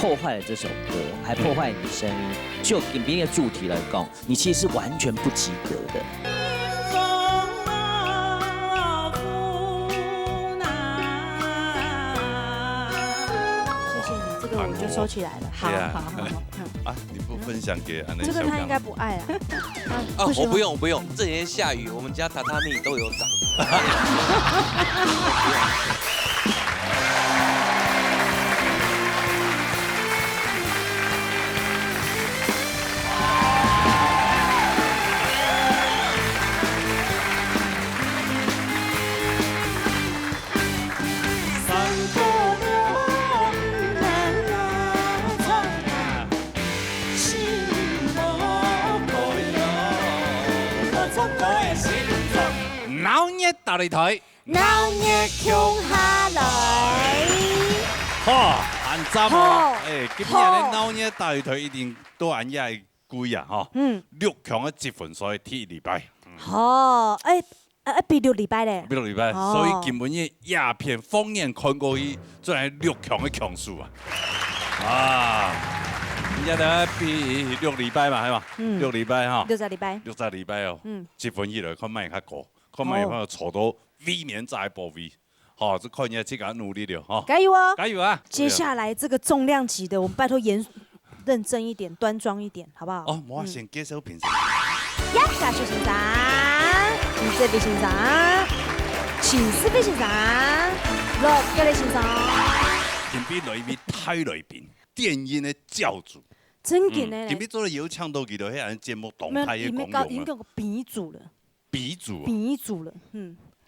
破坏了这首歌，还破坏你的声音。就影片的主题来讲，你其实是完全不及格的。谢谢你，这个我就收起来了。好。啊，你不分享给安内？这个他应该不爱啦。啊，我不用，这几天下雨，我们家榻榻米都有长。闹热大擂台，闹热強下來。好，按站好哦。今年的闹熱大擂台一定都按下貴啊，吼。6強的積分，所以踢禮拜。好，比6禮拜咧。比6禮拜，所以根本嘅鴉片放眼看過去，做係6強嘅強數啊。而家大家比6禮拜嘛，係嘛？6禮拜哈。60禮拜。 60禮拜哦。積分以來，看賣較高，看賣可坐到 V 年再保 V。好，這看你自己努力了哈。加油哦！加油啊！接下來這個重量級的，我們拜託認真一點，端莊一點，好不好？哦，我先介紹評審。夏雪先生，李志飛先生，秦思飛先生，樂嘉麗先生。今比來賓太來賓，電音的教主。真嘅呢？今比做了有搶到幾多？迄樣節目動態嘅功用啊。已經個鼻祖了。鼻祖。鼻祖了，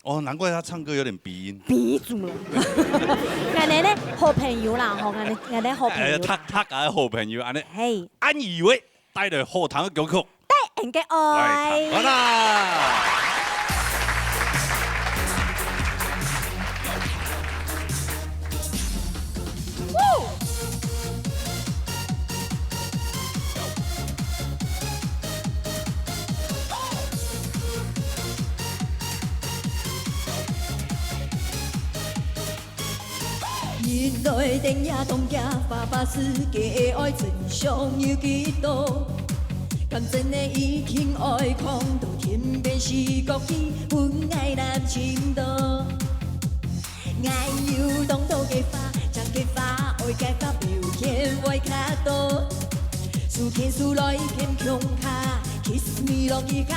哦，難怪他唱歌有點鼻音。鼻祖了。人哋咧好朋友啦，嗬，人哋好朋友。他嘅好朋友，安尼。係。安以為帶來好聽嘅歌曲。帶人嘅愛。好啦。原來定也動也花花世界愛真相有幾多？咁真的已經愛狂到天邊是國旗，本愛難情多。愛要當到嘅花，將嘅花愛嘅花表現為較多。數天數來偏強下 ，kiss me 落而家，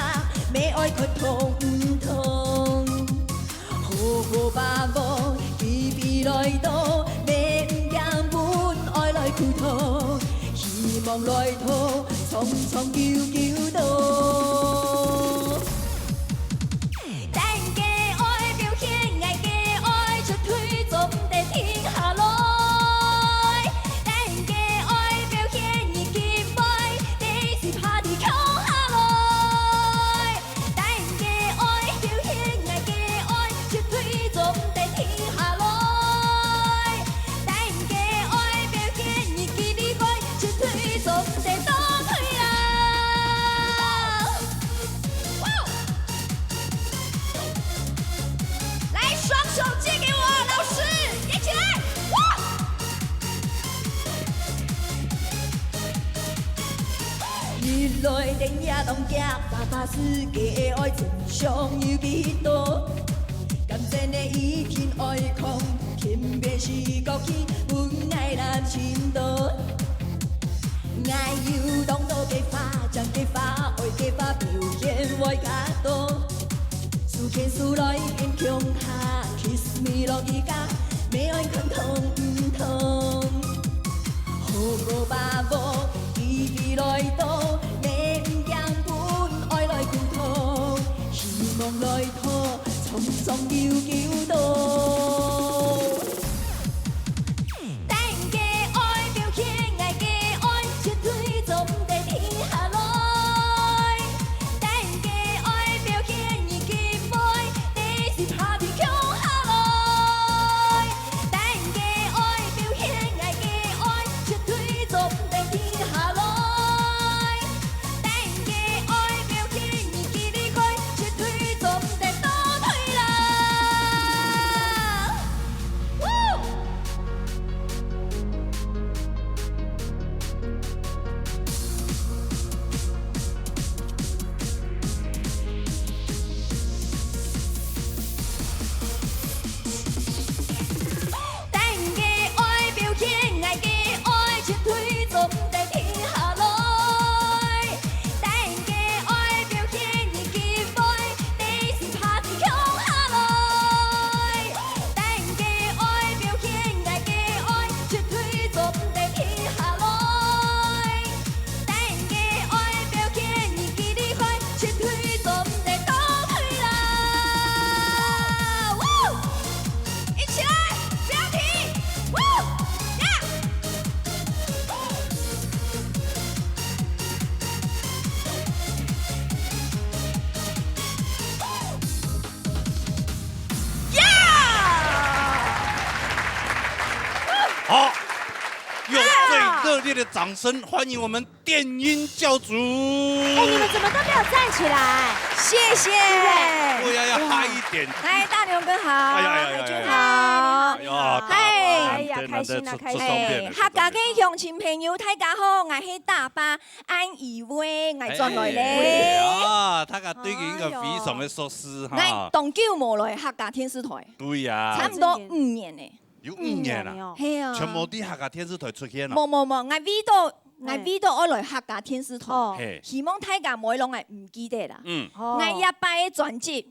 咩愛佢痛唔痛？好好把握，比比來到，咩唔讓本愛來苦痛，希望來到，匆匆叫叫到。但嘅愛表現，愛嘅愛出推總得停下來。但嘅愛表現已結愛，你是怕地靠下來。但嘅愛表現，愛嘅愛出推總得停下來。但嘅愛表現已結愛，出推總得倒退啦。來，雙手借給我，老師，一起來！原來定也當家，花花世界愛真相有幾多？感真的一片愛狂，天邊是國旗，本愛難情多。愛要當到嘅花，將嘅花愛嘅花表現為較多。數天數來偏強下 ，kiss me 落而家，咩愛佢痛唔痛？好過把握，比比來到，咩唔讓本愛來苦痛，希望來拖，匆匆叫到。但嘅愛表現，愛嘅愛絕對總得停下來。但嘅愛表現已結愛，你是怕被強下來。但嘅愛表現，愛嘅愛絕對總得停下來。但嘅愛表現已結愛，絕對總得倒退啦。好，用最热烈的掌声欢迎我们电音教主。哎，你们怎么都没有站起来？谢谢。对呀，要嗨一点。来，大牛哥好，海军好。哎呀，哎呀开心啊开心客家嘅乡亲朋友，大家好，我係大巴安以威，我轉來咧。啊，他個對應個非常的熟悉哈。我當久無來客家電視台，對呀，差唔多5年咧。有5年啦，係啊，全部啲客家電視台出現啦。冇，我 V 到我來客家電視台，希望大家每攏係唔記得啦。我一擺嘅專輯，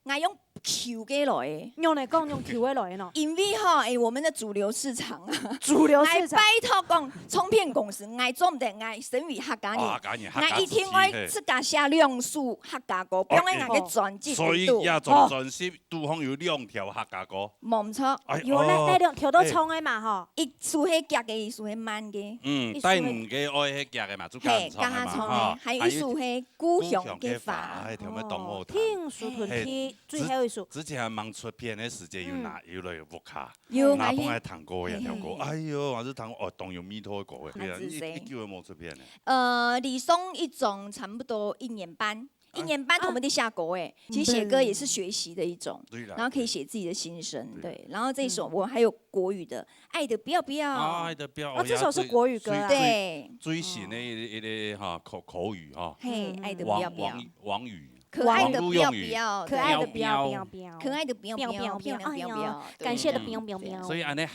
我用 Q 嘅來嘅，用嚟講用 Q 嘅來喏。因為哈，我們的主流市場啊，主流市場。拜託講唱片公司，我做唔得，我身為客家人，我一天我自家寫2首客家歌，幫我嘅專輯。所以也做專輯，都方有2條客家歌。冇錯，有那2條都唱嘅嘛嗬。一首係夾嘅，一首係慢嘅。第5個愛係夾嘅嘛，就夾唱嘅嘛。還有一首係故鄉嘅花。哎，條咩當我聽書團體最後一首。之前忙出片的時間有來木卡，有拿幫佢彈歌嘅條歌，哎呦，還是彈哦，當有彌陀歌嘅，一叫佢冇出片嘅。李松一種差不多1年半，1年半同我們的寫歌誒，其實寫歌也是學習的一種，然後可以寫自己的心聲，對。然後這首我還有國語的《愛的不要不要》，愛的不要。哦，這首是國語歌啊。對。最新的一個哈口語哈。嘿，愛的不要不要。網語。可愛的不要不要，可愛的不要不要不要，可愛的不要不要，漂亮不要不要，感謝的不要不要不要。所以安尼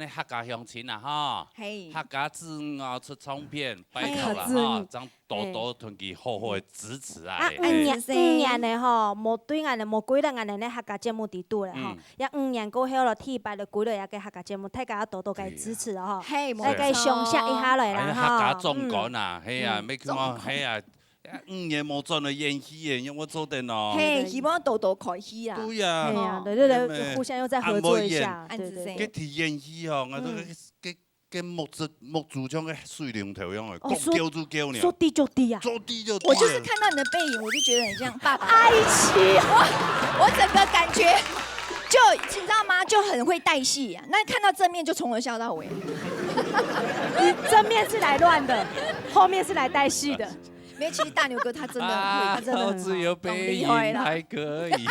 客家鄉親啊哈，客家子啊出唱片，拜託啦哈，將多多團結好好的支持啊。5年的吼，無對岸的無幾多岸的咧客家節目佇拄咧吼，也5年過後了，T8了幾落也個客家節目，大家多多給支持咯吼，大家賞識一下來啦哈。客家總管啊，係啊，咩叫我係啊？5年冇轉嚟演戲嘅，因為我做定咯。嘿，希望多多開戲啊。對呀，對，互相又再合作一下。對對。佢提演戲哦，我都跟木竹槍嘅水龍頭一樣嘅，講叫就叫呢。說低就低啊。說低就低。我就是看到你的背影，我就覺得很像爸爸。愛情，我整個感覺就你知道嗎？就很會帶戲啊。那看到正面就從頭笑到尾。正面是來亂的，後面是來帶戲的。因為其實大牛哥他真的會，他真的很只有背影還可以。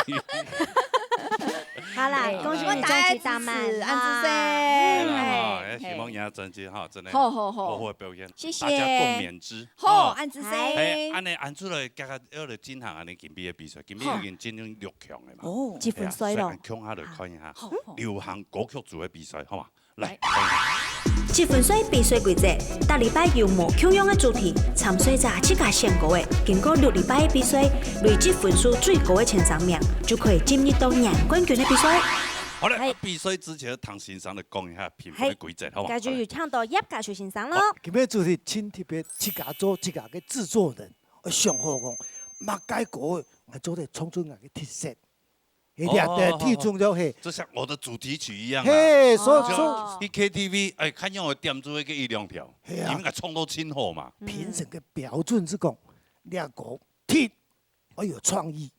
好啦，恭喜你專輯大賣，安之聲。希望人家專輯哈，真係好好表現，謝謝，大家共勉之。好，安之聲。安尼安出來，加要嚟進行安尼金幣嘅比賽，金幣已經進入6強嘅嘛。哦，幾分水咯？強下嚟看一下，流行歌曲組嘅比賽，好嘛？來。積分水比賽規則，每禮拜由無曲樣嘅主題，參賽者自家選歌嘅，經過6禮拜嘅比賽，累積分數最高嘅前3名，就可以進入到贏冠軍嘅比賽。好啦，比賽之前，唐先生嚟講一下評分嘅規則，好嘛？繼續唱到葉家徐先生咯。今日主題請特別自家做自家嘅製作人，我上好講，乜解歌我做嚟創出我嘅特色。體重就係，就像我的主題曲一樣啊。嘿，所以啲 KTV，哎，看樣我點做一個1-2條，你們個唱到清好嘛？評審嘅標準是講，你個鐵我有創意，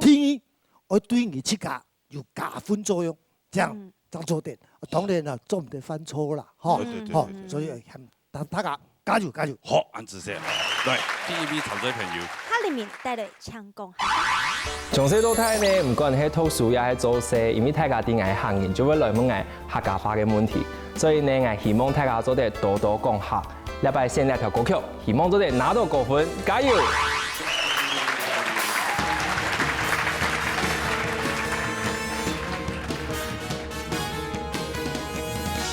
天我對你自家有加分作用，這樣做得。當然啦，做唔得犯錯啦，嗬，所以大家加油加油。好，安子聲，來第一位參賽朋友。它裡面帶嚟唱功。從細到大呢，唔管係讀書也係做事，因為大家啲嘅行業就會來問我客家話嘅問題，所以呢，我希望大家做得多多講客。禮拜先嚟條歌曲，希望做得拿到高分，加油！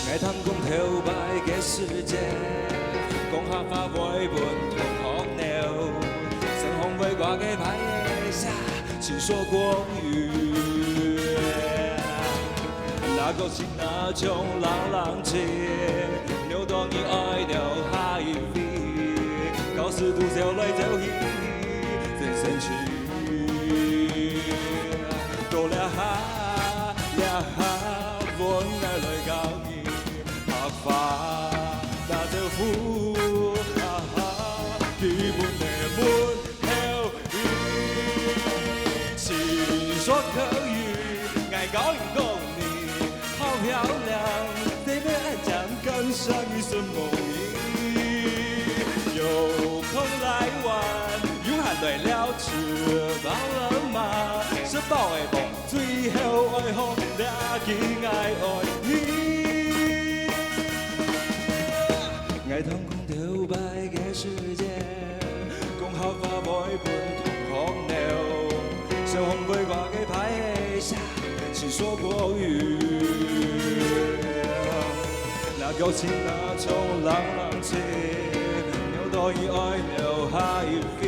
愛談講頭擺嘅世界，講客話會本同學鳥，成紅會掛嘅牌下，請說國語。那個是那種浪情，扭動你愛的海飛，告訴獨走來走去，真神奇。多了哈，我愛來搞你，白髮那條褲，基本的門口語，請說口語，愛搞你。好漂亮，這邊愛講饱了吗？吃饱的梦，最后爱好抓紧爱爱你。爱通空头白嘅世界，讲合法每半同行了，像红背挂嘅牌下，请说国语。那旧情那种浪浪情，扭到以爱留下一飞，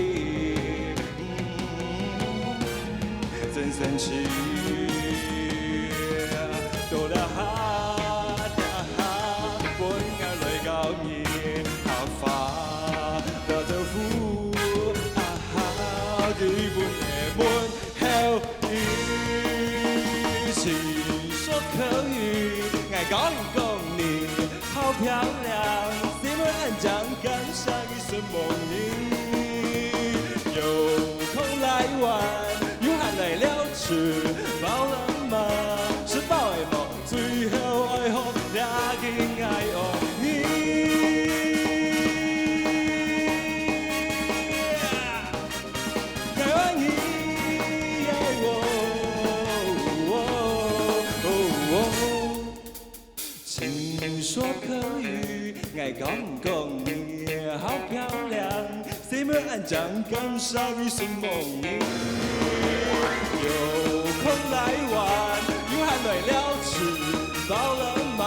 真神奇。到了哈达哈，本爱来到你合法的豆腐，啊哈，基本的门后一起说可以，爱讲你好漂亮，谁们按张赶上一身梦里，有空来玩，有汗来了吃饱了吗？吃饱的梦，最后爱好抓紧爱爱你。爱爱你，请说可以，爱讲你好漂亮，谁们按张赶上一身梦里。有空来玩，有汗来了吃饱了吗？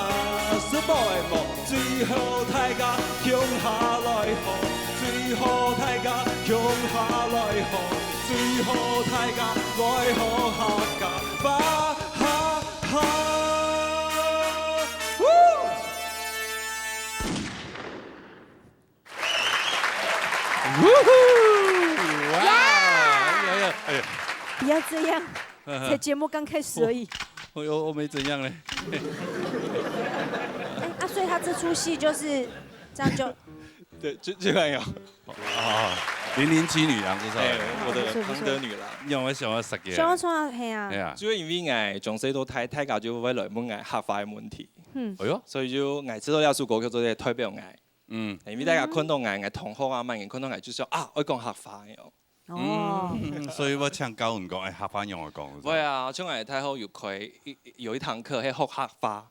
吃饱的梦，最后大家向下来好，最后大家向下来好，最后大家来好下家吧哈哈。不要这样，才节目刚开始而已。我没怎样嘞。所以他这出戏就是这样就。对，就那样。啊，007女郎是不是？我的庞德女郎。让我想要10个。想我创系啊。係啊。主要因為我從細到大家就會來問我合法嘅問題。哎呦。所以就我知道要做歌曲做啲代表我。因為大家看到我同學啊，萬人看到我就說啊，我講合法嘅。所以我請教唔講，合法用我講。會啊，將來太後有一堂課係學合法。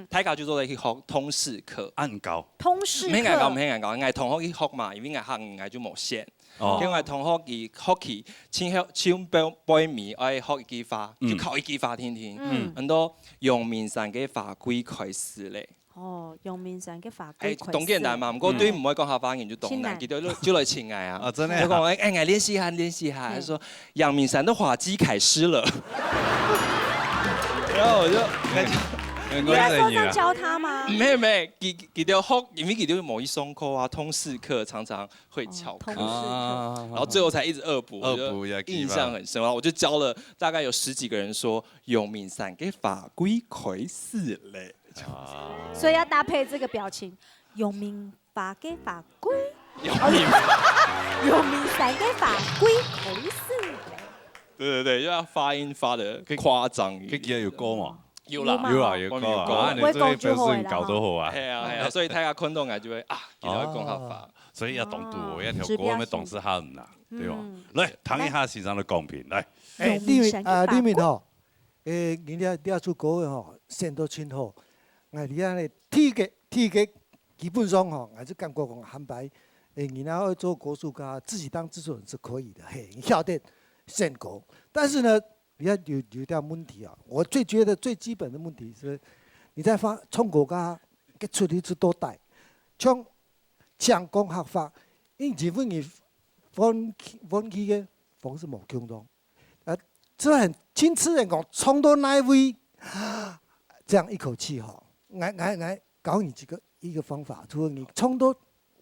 大家就做嚟去學通識課。按教。通識課。唔係硬教，唔係硬教，我同學去學嘛，因為我學我就冇限。因為同學佢學期唱背面，我學一句話，就考一句話天天。很多陽明山嘅法規開始咧。陽明山嘅法規。懂簡單嘛，唔過對唔可以講合法言就懂難，記得就來請我啊。啊，真的。就講我練習下，練習下。他說陽明山的滑稽開始了。然後我就。你在說上教他嗎？沒，佢哋學，因為佢哋某一松課啊，通識課常常會翹課，然後最後才一直惡補，印象很深。然後我就教了大概有10幾個人說陽明山嘅法規開始咧。所以要搭配這個表情，陽明法嘅法規，陽明山嘅法規開始。對，要發音發得誇張。佢記得有歌嘛？有啦，有歌啊！你這表示搞得好啊！係啊，所以大家看到我就會啊，原來講合法，所以要懂度，一條歌咪懂是他人啦，對吧？來談一下時尚的公平，來。裡面吼，人家做歌嘅吼，聲都清好。我哋啊咧，體格基本上吼，我就感覺講安排，人家要做歌手家，自己當製作人是可以的，嘿，你曉得選歌，但是呢。你要有點問題啊！我覺得最基本的問題是，你在唱歌家嘅出力之多大，唱講合法，因為本你放棄嘅方式冇溝通，這很親切人講唱到那位，這樣一口氣哈，我教你一個方法，就是你唱到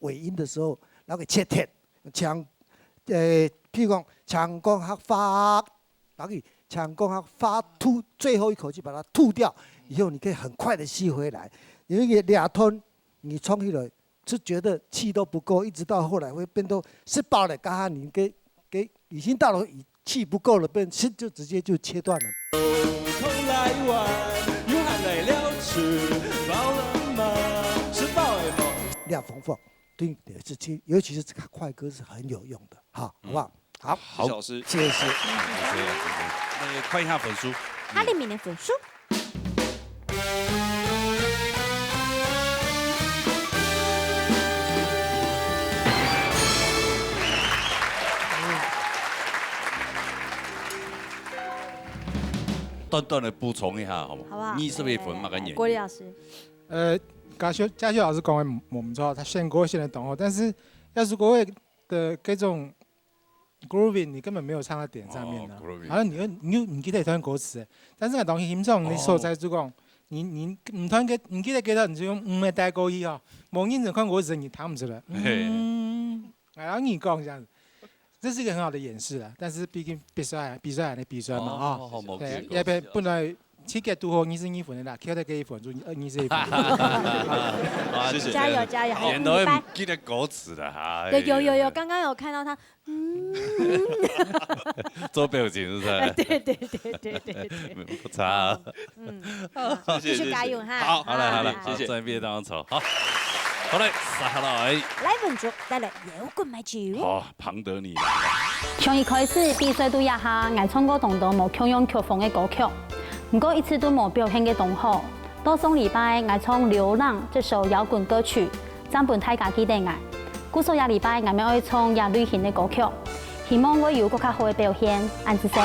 尾音的時候，那個切貼唱，譬如講唱講合法，那個。唱歌哈發吐，最後一口氣把它吐掉，以後你可以很快的吸回來。因為2吞，你唱起來就覺得氣都不夠，一直到後來會變到失爆了，剛好你給已經到了氣不夠了，變就直接就切斷了。兩方法對你的事情，尤其是這個快歌是很有用的，好不好？好，谢老师，谢谢。那看一下分数。哈里面的分数。短短的补充一下，好吗？好不好？你是不是分嘛个演？郭丽老师。嘉修老师讲的我们知道，他宪歌现在懂哦，但是要是国外的各种 grooving， 你根本没有唱到点上面的，好像你记得弹歌词，但是个东西欣赏你所在就讲，你唔弹嘅，唔记得记得，你就用嘅带歌音哦，冇认真看歌词你弹不出来。然后你讲这样子。这是一个很好的演示啦，但是毕竟比赛嘛啊，对，要不能去给拄好22分的啦，扣得给1分就21分。谢谢，加油加油！演都不记得歌词的哈。有，刚刚有看到他，做表情是不是？对，不差。继续加油哈！好了，谢谢，在边当抽好。好嘞，下来。来文竹带来摇滚麦酒。好，庞德你。从一开始比赛都一下，我唱过同没强用曲风的歌曲，不过一次都没表现的同好。到上礼拜我唱《流浪》这首摇滚歌曲，张本大家记得我。故所下礼拜我们爱唱也类型的歌曲，希望我有更加好的表现，安子生。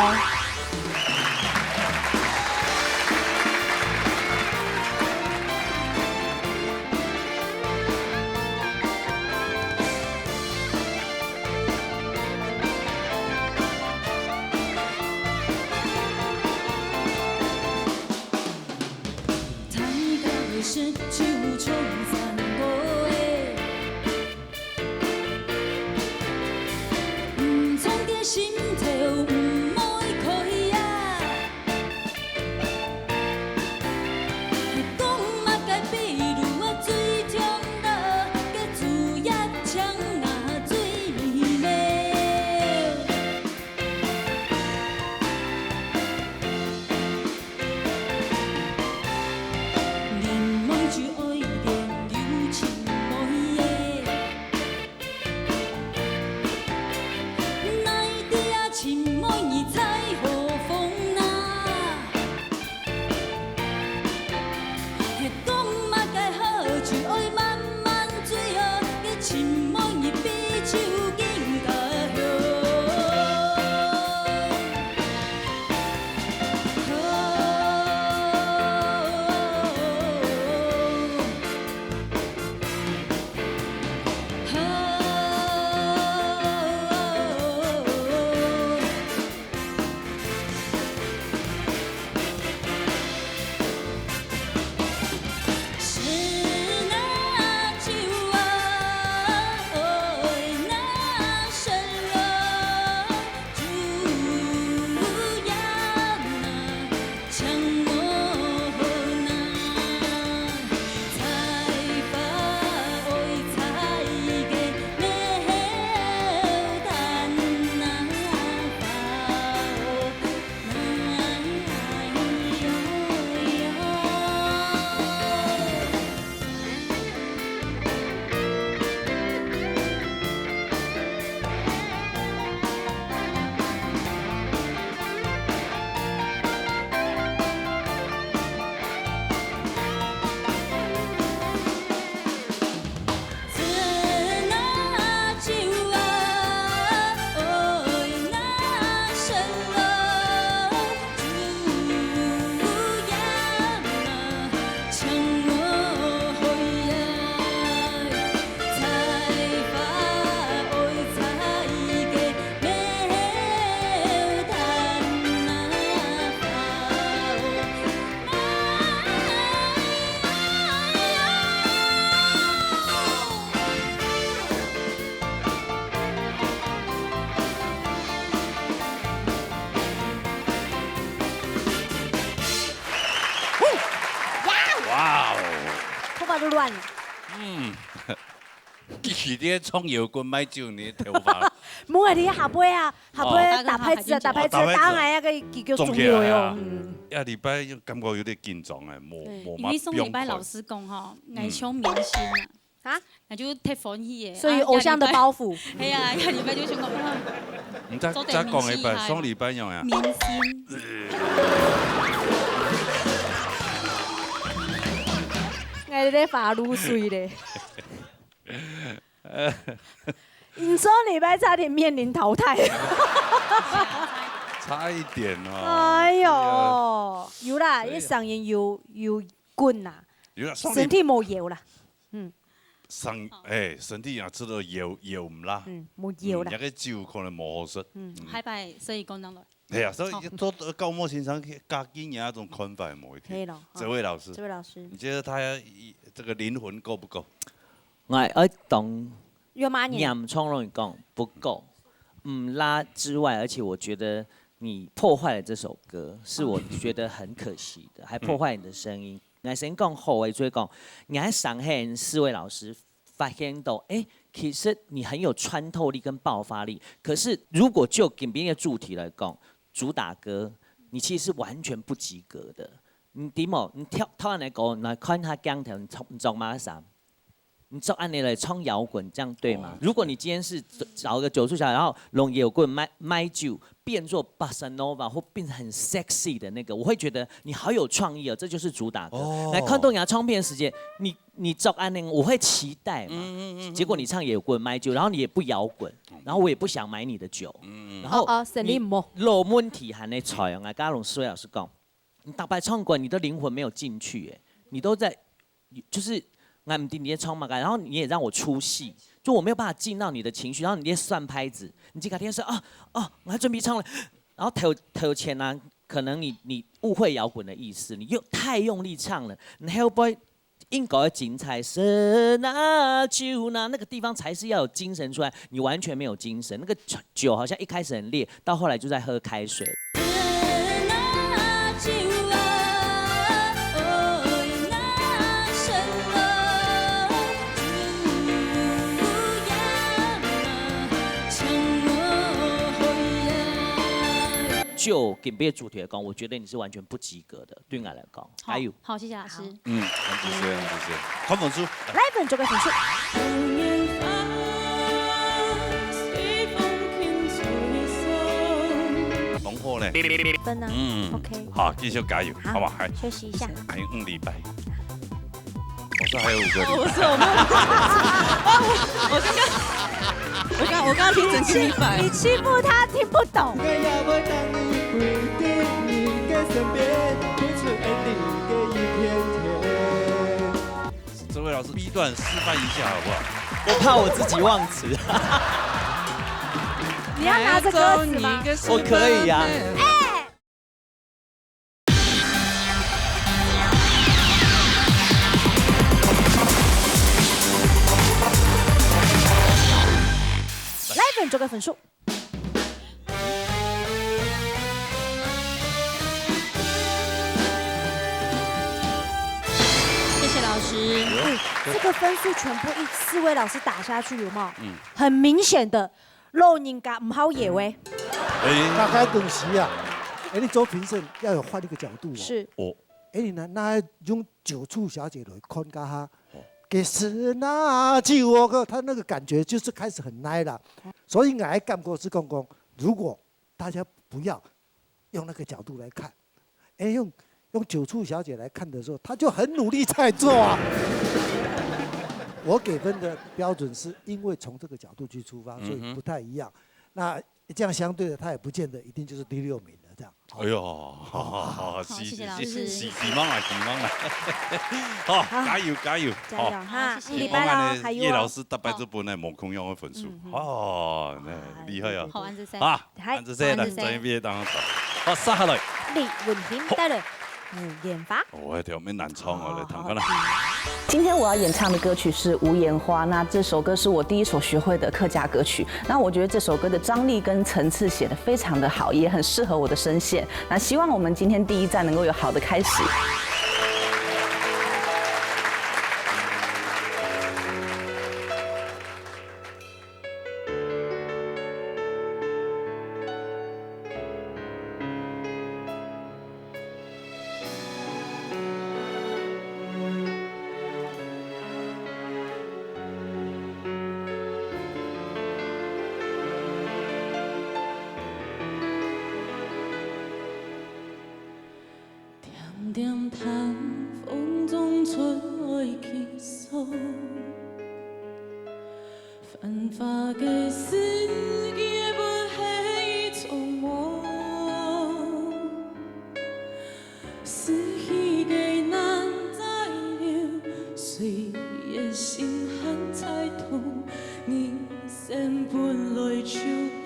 乱了。继续咧创摇滚买酒，你的头发。冇啊，你下杯啊，下杯打拍子啊，打拍子打下个叫叫重要哟。下礼拜感觉有点紧张诶，冇因为上礼拜老师讲吼，爱唱明星啊，啊，那就太欢喜的。所以偶像的包袱。哎呀，下礼拜就想讲，唔再讲一摆，双礼拜用呀。明星。我咧发露水咧。你说礼拜差点面临淘汰。差一点哦。哎呦，有啦，一上演有滚啦，身体冇油啦，身體也知道油唔啦，冇油啦，一個酒可能冇好食。下擺所以講得來。係啊，所以做高模先生家境也一種看法冇問題。這位老師，你覺得他這個靈魂夠不夠？我懂。嚴聰容易講不夠，拉之外，而且我覺得你破壞了這首歌，是我覺得很可惜的，還破壞你的聲音。我先講後尾再講，我喺上海4位老師發現到，其實你很有穿透力跟爆發力。可是如果就給別的主題來講，主打歌，你其實是完全不及格的。你點冇？你跳人嚟講，來看下鋼條，你做馬啥？你照按你来唱摇滚，这样对吗？如果你今天是找个90小，然后弄摇滚麦酒变作 bossa nova 或变成很 sexy 的那个，我会觉得你好有创意哦，这就是主打歌。来看东亚唱片的时间，你照按那个，我会期待嘛。结果你唱摇滚麦酒，然后你也不摇滚，然后我也不想买你的酒。然后你老问题还在采样啊，刚刚4位老师讲，你大白唱歌，你的灵魂没有进去，你都在就是。我唔定你在唱嘛，然后你也让我出戏，就我没有办法进到你的情绪，然后你在算拍子，你这个天说我还准备唱了，然后头前呢，可能你误会摇滚的意思，你又太用力唱了，你 Hellboy 应该要精彩神啊酒呢，那个地方才是要有精神出来，你完全没有精神，那个酒好像一开始很烈，到后来就在喝开水。就给别的主题来讲，我觉得你是完全不及格的，对我来讲。还有，好，谢谢老师。很谢谢，很谢谢。看本书，来本做个分数。浓厚呢？分呢？OK。好，继续加油，好不好？休息一下。还有5礼拜。我说还有5个礼拜。我刚听成7礼拜。你欺负他听不懂。这位老师 B 段示范一下好不好？我怕我自己忘词。你要拿着歌词吗？我可以呀。来本做个分数。老师，这个分数全部4位老师打下去有没有？很明显的，老人家唔好野喂。大概东西啊，你做评审要有换一个角度哦。是。你那用酒醋小姐来看噶哈，给是那酒哦，他那个感觉就是开始很奶了。所以我感觉是讲，如果大家不要用那个角度来看，用酒醋小姐来看的时候，她就很努力在做啊。我给分的标准是因为从这个角度去出发，所以不太一样。那这样相对的，她也不见得一定就是第6名的这样。哎呦，好，谢谢老师，希望了。好，加油！加油哈！礼拜啦，还有叶老师大白这本呢冇空用的分数，厉害啊！好，安子生，安子生来，专业毕业当中，好，杀下来。李文平带了。演法，我条没难唱啊，来弹看啦。今天我要演唱的歌曲是《无言花》，那这首歌是我第一首学会的客家歌曲。那我觉得这首歌的张力跟层次写得非常的好，也很适合我的声线。那希望我们今天第一站能够有好的开始。化的四季不黑匆忙，思绪的难再留，谁的心很猜痛，你先本来就会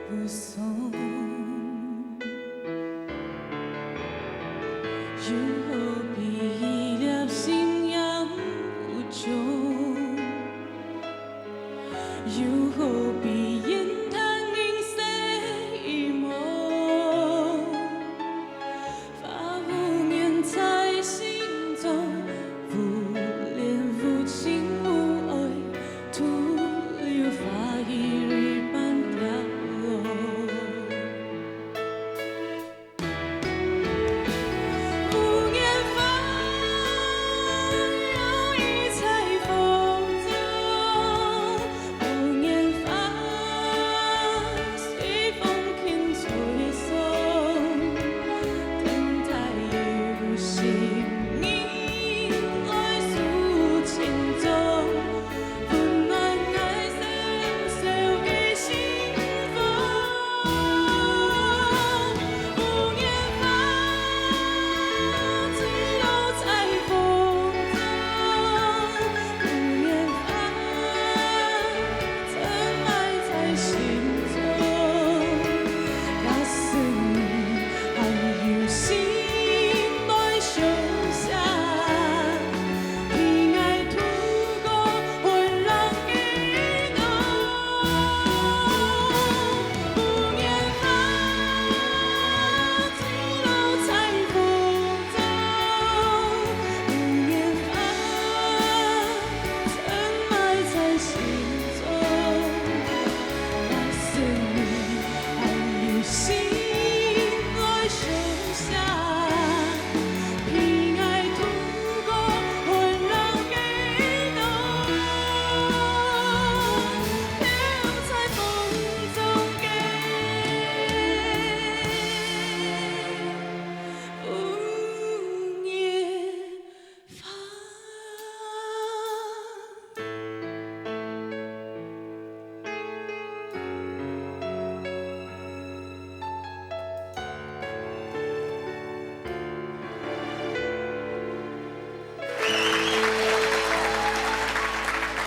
不爽。又何必依恋心眼无踪？又何必言谈凝视一梦？把无念在心中，无恋无情无爱，徒留花一缕般凋落。无言放，摇曳在风中。无言放，随风轻吹送。等待有心意来诉情衷，温暖爱深受的心房。无言放。坠落在风中，无言放，沉埋在心中。假使还有心来相想，偏爱途过浑然给侬。无言放，坠落在风中。无言放，沉埋在心中。假使还有心来相想，偏爱途过浑然给侬。飘在风中的无言放。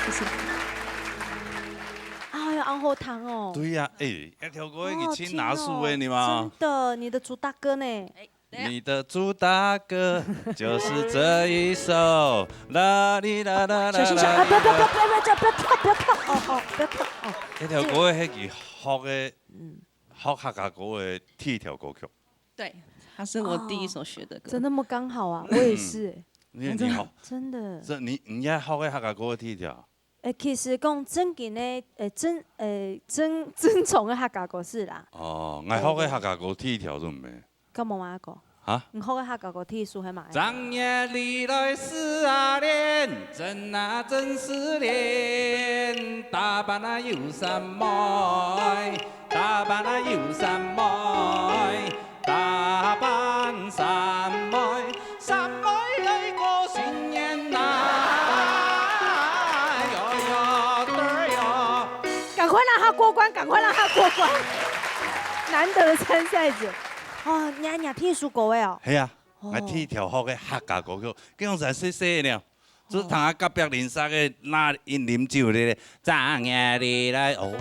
谢谢。哎呀，昂好糖哦。对呀，一条歌好好去听拿书哦的你吗？真的，你的主打歌呢？你的主打歌就是这一首，啦哩啦啦啦啦。小心小啊！不要跳，不要跳，不要跳哦，不要跳哦。那条歌迄句学的，学客家歌的第一条歌曲。对，它是我第一首学的歌。真那么刚好啊，我也是。你好，真的。这你也学的客家歌的第一条。其实讲正经的，正宗的客家歌是啦。哦，我学的客家歌第一条都唔咩？咁冇嘛个？啊？你学的客家歌第一首系嘛？长夜里来思啊恋，真啊真思恋，大班啊有山妹，大班啊有山妹，大班山妹，山妹来过新年呐，哟哟对哟。赶快让他过关，赶快让他过关！难得的参赛者。哦，你听书歌的哦。系啊，我第一条学的客家歌曲，叫做细细的了。就是同啊隔壁邻舍的那因啉酒的，长夜里来哦，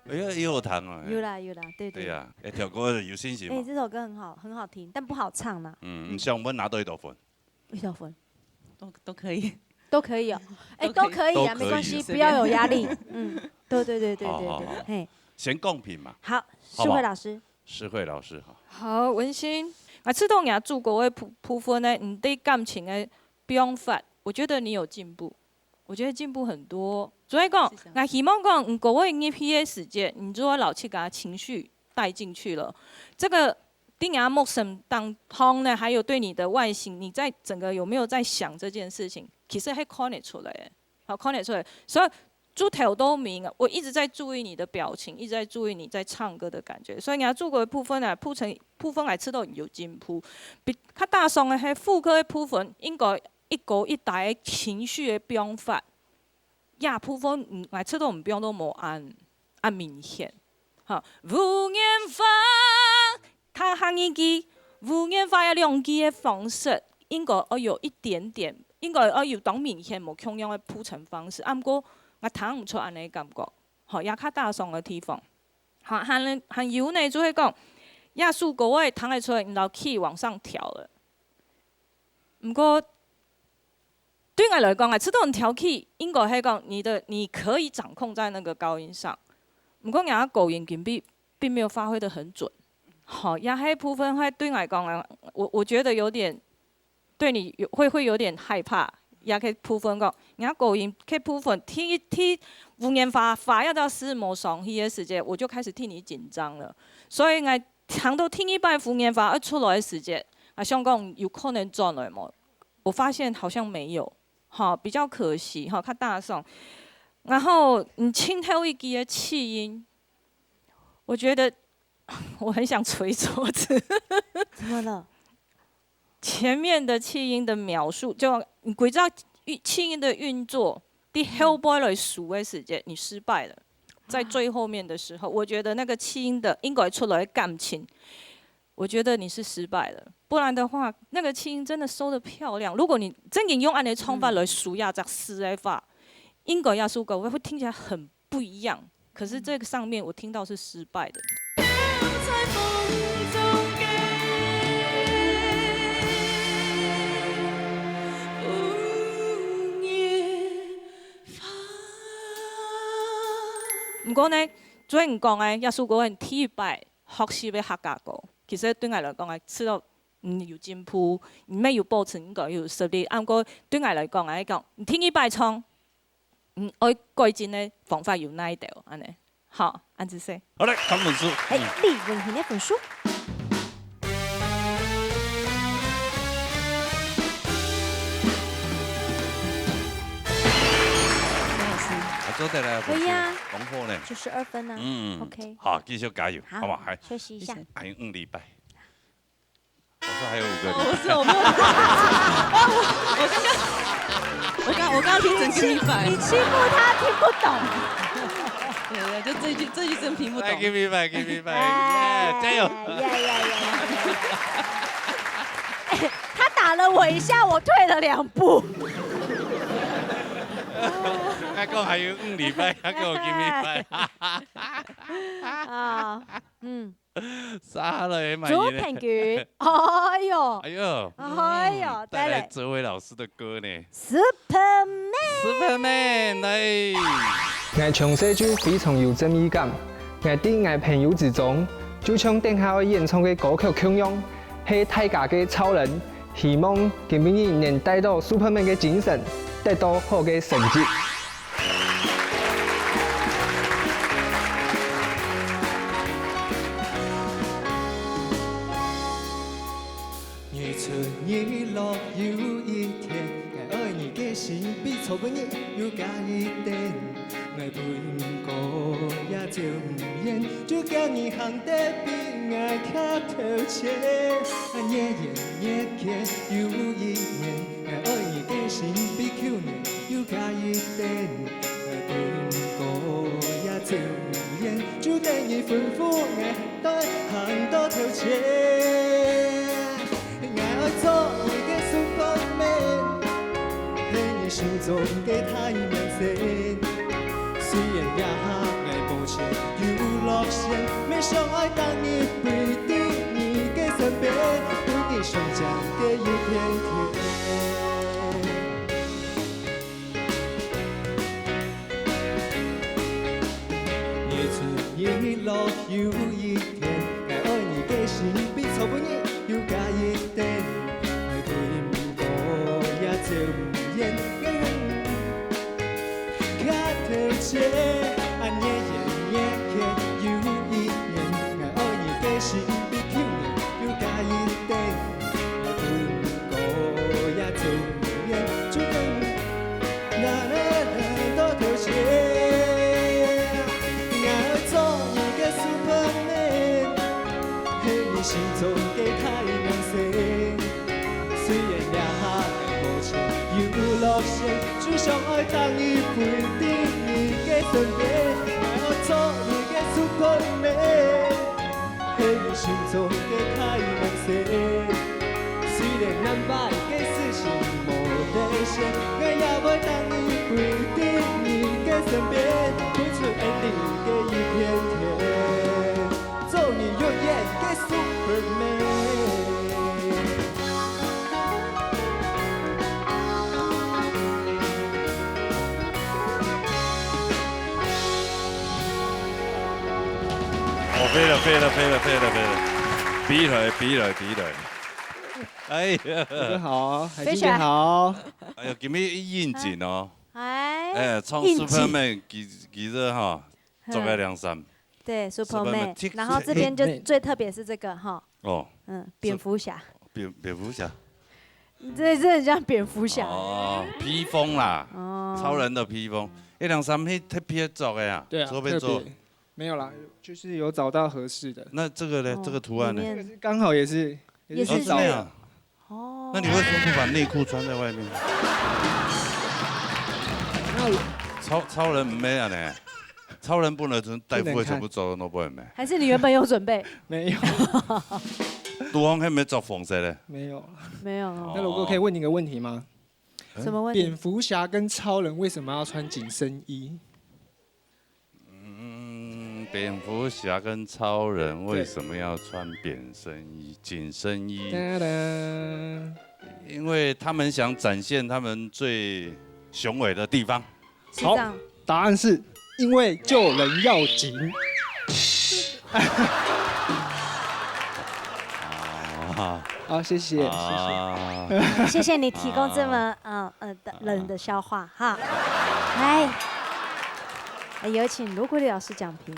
哎呀，也有弹啊。有啦，对。对呀，一条歌有信心嘛。这首歌很好听，但不好唱啦。唔想问拿多少分？多少分？都可以。都可以哦。都可以啊，没关系，不要有压力。对。嘿。先公平嘛。好，诗慧老师。诗慧老师哈。好，文心，我知道你做过的部分呢，你对感情的表法，我觉得你有进步，我觉得进步很多。所以讲，我希望讲，如果我一批的时间，你如果老去把情绪带进去了，这个丁牙陌生当中呢，还有对你的外形，你在整个有没有在想这件事情，其实还看得出来的，好看得出来，所以。猪头都明，我一直在注意你的表情，一直在注意你在唱歌的感觉，所以你要做过的部分啊，铺分来知道有进步。比较大上的迄副歌的部分，应该一个一大的情绪的表法，呀部分我出到唔标都冇按明显。哈，无言法，他行一句无言法有两句的方式，应该要有一点点，应该要有当明显冇同样的铺陈方式。不过我听唔出安尼感觉，吼，也较大声的地方。好，还有呢，就会讲，亚数国外听得出来，你老 key 往上调了。不过对我来讲，知道你调 key， 应该系讲你可以掌控在那个高音上。不过人家高音并没有发挥得很准。好，也迄部分会对我来讲啊，我觉得有点对你会有点害怕。也迄部分讲，人家高音迄部分听无言发要到四模上去的时间，我就开始替你紧张了。所以我常都听一半无言发一出来的时间，啊，想讲有可能转来吗？我发现好像没有，好，比较可惜，好，较大声。然后你轻头一句的气音，我觉得我很想捶桌子。怎么了？前面的气音的描述，就你鬼知道气音的运作，第后波来数的时间，你失败了。在最后面的时候，我觉得那个气音的应该出来的感情，我觉得你是失败了。不然的话，那个气音真的收得漂亮。如果你真的用按你唱法来数呀，这四的话，应该要数个会听起来很不一样。可是这个上面我听到是失败的。不过呢，昨天讲的耶稣国人第一摆学习的客家歌，其实对我来讲，知道有进步，咩有保持应该有实力。不过对我来讲，你听一摆唱，我改进的方法有哪一条？安尼，好，安子说。好嘞，看本书。李文婷那本书。可以啊，功课呢？92分呢。OK。好，继续加油，好不好？休息一下。还有5礼拜。我说还有5个礼拜。不是，我没有。我刚听成1礼拜。你欺负他听不懂。对，就这句真听不懂。Give me back，Give me back，加油！他打了我一下，我退了2步。他讲还有5礼拜，他给我 give me back。啊，杀了也满意。朱平卷，哎呦，哎呦，哎呦，带来哲伟老师的歌呢。Superman， 来。我从小就非常有正义感，我伫我朋友之中，就像等下我演唱的歌曲同样，是大家的超人，希望今年能带到 Superman 的精神，得到好的成绩。日出日落有一天，我爱你的心比草本叶又加一点。我本歌也就唔厌，就叫你行得比我较透彻。夜夜夜夜有一年，我爱你的心比去年又加一点。我本歌也就唔厌，就等你吩咐我对行到透彻。我爱做你的 Superman， 是你心中的太阳神。虽然也爱无情又落线，没想爱当你陪在你的身边，对你胸腔的一片天。日出日落有一天，爱你的心比草本叶又加一点。我对我也就唔厌。夜夜夜夜有一年，我爱你的心比去年又加一点。我本歌也就唔厌，就等那到透彻。我爱做你的 Superman， 是你心中的太阳神。虽然也无情又有落线，只想爱当伊陪伫你的身边，爱我做你的 Superman， 迄个心中的太阳星。虽然咱捌的事情无底线，我也要当伊陪伫你的身边，付出爱你的一片天，做你永远的 Superman。飞了，比来。哎呀，大家好，海军哥好。哎呀，今日应景哦。哎，唱 Superman 其实哈，做个两三。对 Superman， 然后这边就最特别是这个哈。哦。蝙蝠侠。蝙蝠侠。这很像蝙蝠侠。哦，披风啦。哦。超人的披风，一两三迄特别做的呀。对啊。特别做。没有啦，就是有找到合适的。那这个呢？这个图案呢？刚好也是找的。哦。那你为什么不把内裤穿在外面？超人没啊呢？超人不能带副全部走都不会没。还是你原本有准备？没有。杜峰还没找红色嘞？没有。没有。那如果可以问你个问题吗？什么问题？蝙蝠侠跟超人为什么要穿紧身衣？蝙蝠侠跟超人为什么要穿紧身衣？因为他们想展现他们最雄伟的地方。好，答案是因为救人要紧。好，谢谢。谢谢你提供这么冷的笑话哈。来，有请卢国立老师讲评。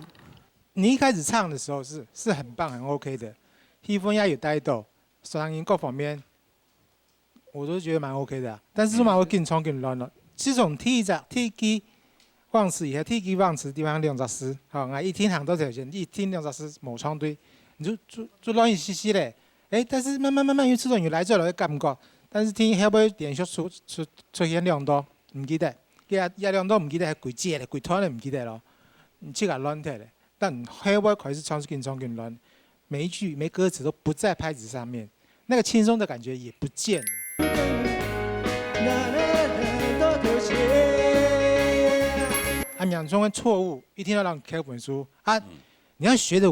你一开始唱的时候是很棒很 OK 的，气氛也有带动，声音各方面我都觉得蛮 OK 的、但是嘛，我紧冲紧乱了。这种铁机忘词以后，铁机忘词地方2时，好，我一听行多条线，一听2时无唱对，你就乱兮兮嘞。但是慢慢因为这种有来这来的感觉，但是听后尾连续出现2度，唔記得，也2度唔記得係幾節咧，幾團咧唔記得咯，這個亂睇咧。但後尾開始唱緊亂，每一句每歌詞都不在拍子上面，那個輕鬆的感覺也不見了。两中的错误，一听到让开本书啊，你要学着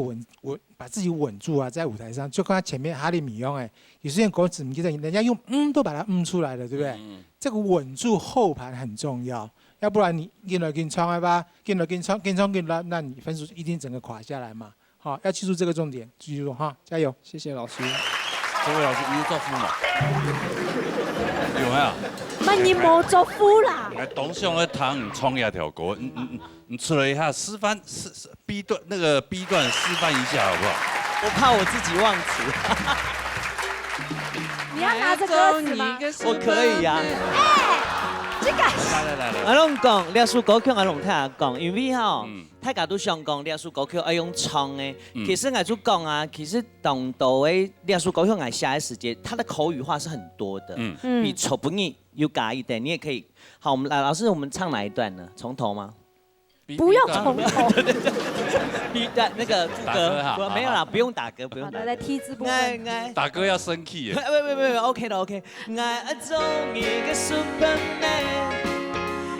把自己稳住啊，在舞台上，就看前面哈利米用有些歌词你记得，人家用都把它出来了，对不对？这个稳住后盘很重要，要不然你跟唱吧，跟那你分数一定整个垮下来嘛。好，要记住这个重点，记住哈，加油！谢谢老师。这位老师有作夫嘛？有没有？那你没作夫啦？董上的堂冲一条歌，你出了一下示范B 段那个 B 段示范一下好不好？我怕我自己忘词。你要拿着歌词吗？我可以呀。这个。来。我拢讲，历史歌曲我拢听下讲，因为吼，大家都想讲历史歌曲要用唱的。其实我就讲啊，其实当道的历史歌曲我写的时间，它的口语化是很多的。比丑不腻有加一点，你也可以。好，我们来，老师，我们唱哪一段呢？从头吗？不用从头。B 段那个副歌没有啦，不用打歌，不用打。来T字部分。打歌要升 key 耶。喂 ，OK 的 OK。我做你的 Superman，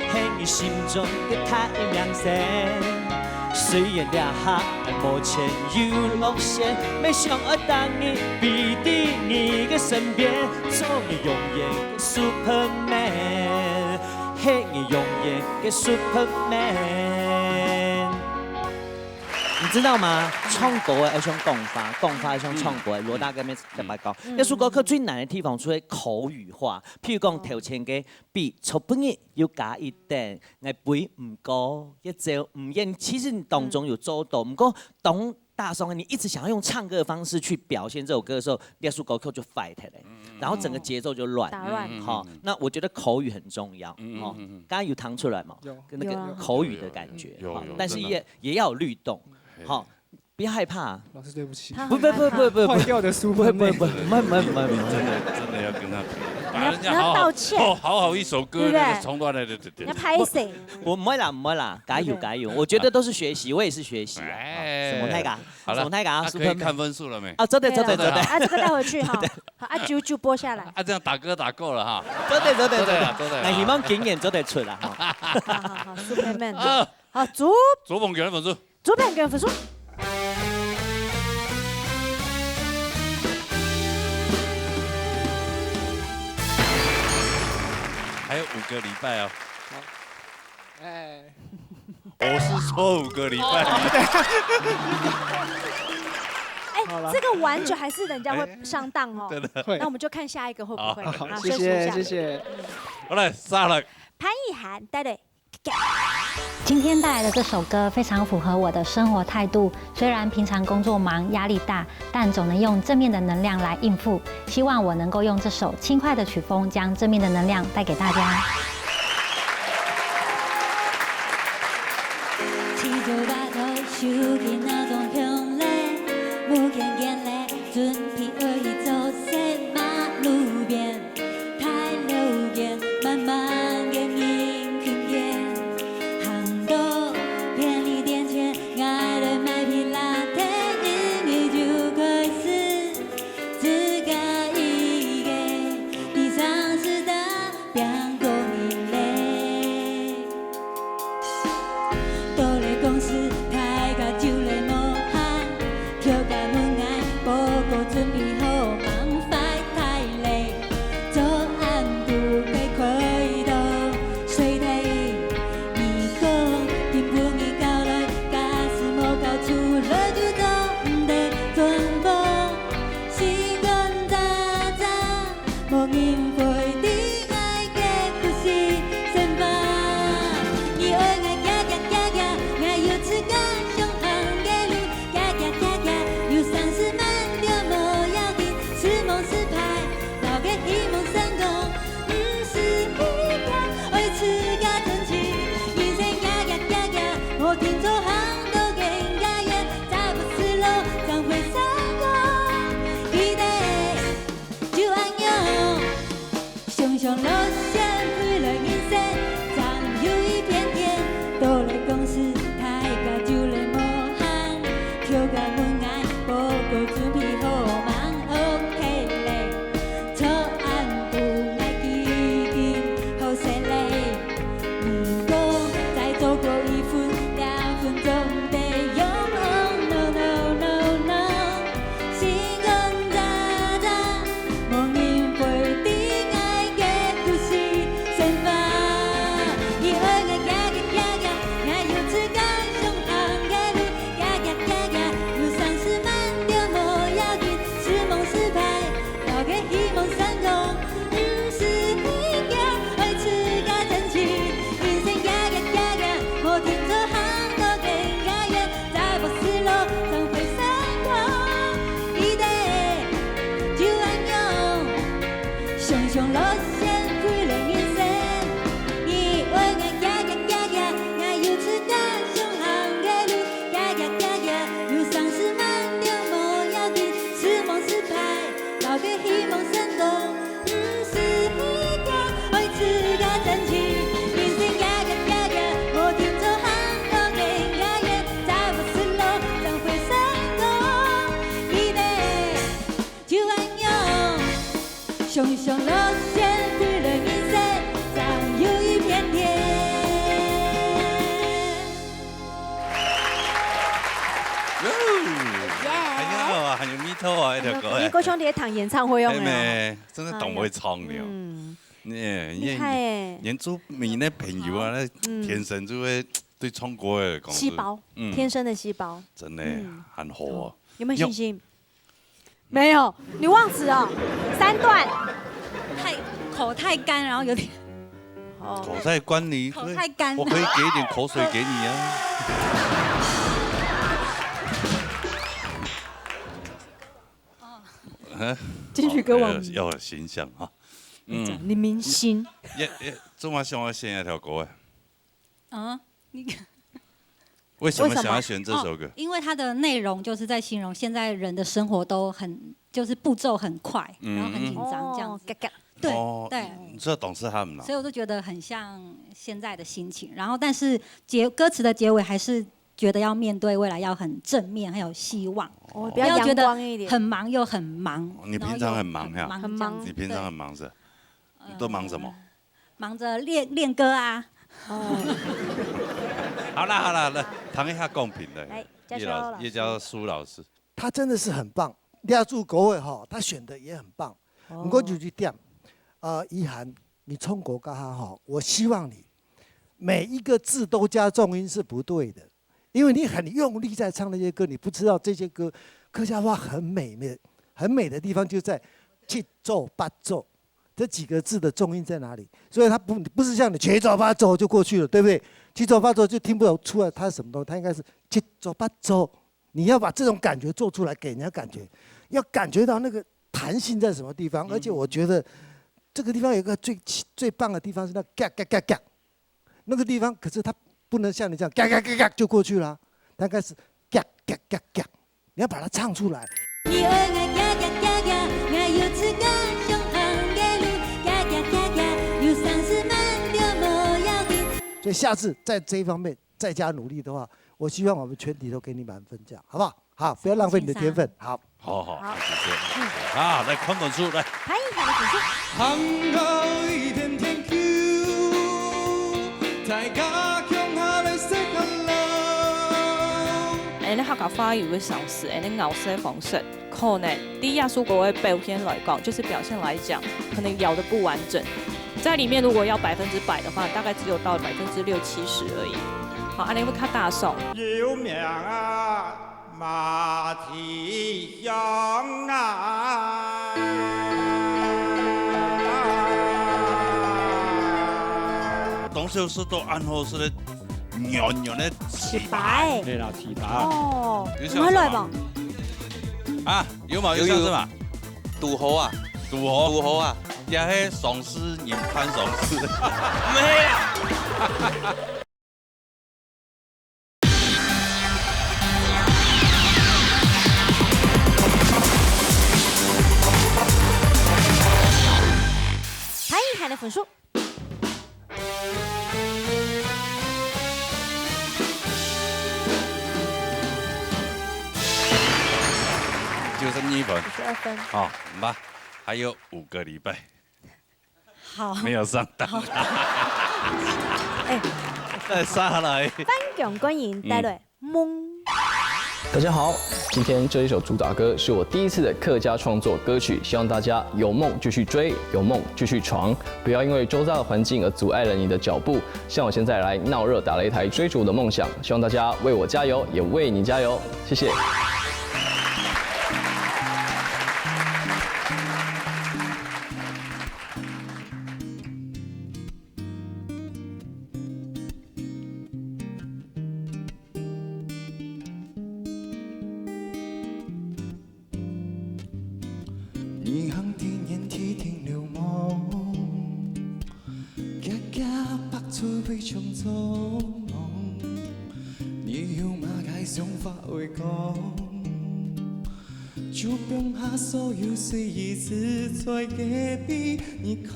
喺你心中的太阳神。虽然两下目前有落线，没想要当你必在你的身边，做你永远的 Superman， 嘿，你永远的 Superman。你知道吗？唱歌的要像讲法要像唱歌的。罗大哥咩特别讲，历史歌曲最难的地方出喺口语化，譬如讲头前嘅比初本嘅要加一点，我背唔过一招唔应。其实你当中有做到，唔过当大松你一直想要用唱歌的方式去表现这首歌的时候，历史歌曲就 fight 嘞，然后整个节奏就乱，打乱。好，那我觉得口语很重要。哦，刚刚有弹出来嘛？跟那个口语的感觉，但是也要有律动。好，不要害怕。老师对不起。不，坏掉的书本。不，真的要跟他比。你要道歉。哦，好一首歌，从头来，对。你要拍谁？我唔会啦，加油！我觉得都是学习，我也是学习。什么太嘎？好了，可以看分数了没？啊，走的。啊，这个带回去哈。好，啊就播下来。啊，这样打歌打够了哈。走的。那希望经验做得出啦。好 ，Superman。好，主捧给人分数。主捧给人分数。还有5个礼拜哦。哎，我是说5个礼拜。哎，这个玩久还是人家会上当哦。对的。那我们就看下一个会不会。好，谢谢。好嘞，杀了。潘奕涵带的。今天带来的这首歌非常符合我的生活态度。虽然平常工作忙、压力大，但总能用正面的能量来应付。希望我能够用这首轻快的曲风，将正面的能量带给大家。你高兄弟在唱演唱会用的，真的懂会唱的。厉害耶！原住民的朋友啊，那天生就会对唱歌的细胞，天生的细胞，真的很好啊。有没有信心？没有，你忘词哦。3段，口太干，然后有点。口太干，你口太干，我可以给一点口水给你啊。金曲歌王要有形象哈。你明星。这么想要选一条歌啊？为什么想要选这首歌？因为它的内容就是在形容现在人的生活都很，就是步骤很快，然后很紧张这样子。对对，这懂事他们了。所以我就觉得很像现在的心情。然后，但是歌词的结尾还是觉得要面对未来，要很正面，很有希望。不要阳光一点。很忙又很忙。你平常很忙呀？很忙。你平常很忙是？你都忙什么？忙着练歌啊。好啦，来谈一下公平的。叶教苏老师，他真的是很棒，抓住国位哈，他选的也很棒。不过就一点，依涵，你冲国歌哈，我希望你每一个字都加重音是不对的，因为你很用力在唱那些歌，你不知道这些歌客家话很美的地方就在七奏八奏这几个字的重音在哪里，所以它不是像你七奏八奏就过去了，对不对？七奏八奏就听不出来它是什么东西，它应该是七奏八奏。你要把这种感觉做出来，给人家感觉，要感觉到那个弹性在什么地方。而且我觉得这个地方有一个最棒的地方是那嘎嘎嘎嘎，那个地方可是它不能像你这样嘎嘎嘎嘎就过去了，它应该是嘎嘎嘎嘎，你要把它唱出来。所以下次在这一方面再加努力的话，我希望我们全体都给你满分，这样好不好？好，不要浪费你的天分。好，好，谢谢。好，来看本书来。潘一涵的本书。杭高一片天空，大家共下来说 hello。你客家话有个小时，你咬舌方式，可能对亚述国的表现来讲，就是表现来讲，可能咬得不完整。在里面如果要100%的话，大概只有到60%-70%而已。好，安尼会较大声。有名啊，马蹄香啊。董小师都安好是咧软的起白。对啦，起白。哦，怎么来吧？啊，有嘛有像是嘛？赌猴啊，赌猴啊。也是爽师引潘爽师，没啊！潘一涵的分数。92分。92分。好，吧，还有5个礼拜。好，没有上当。再上来。颁奖观影带来梦。大家好，今天这一首主打歌是我第一次的客家创作歌曲，希望大家有梦就去追，有梦就去闯，不要因为周遭的环境而阻碍了你的脚步。像我现在来闹热打擂台追逐我的梦想，希望大家为我加油，也为你加油，谢谢。就放下所有随意自在隔壁，你看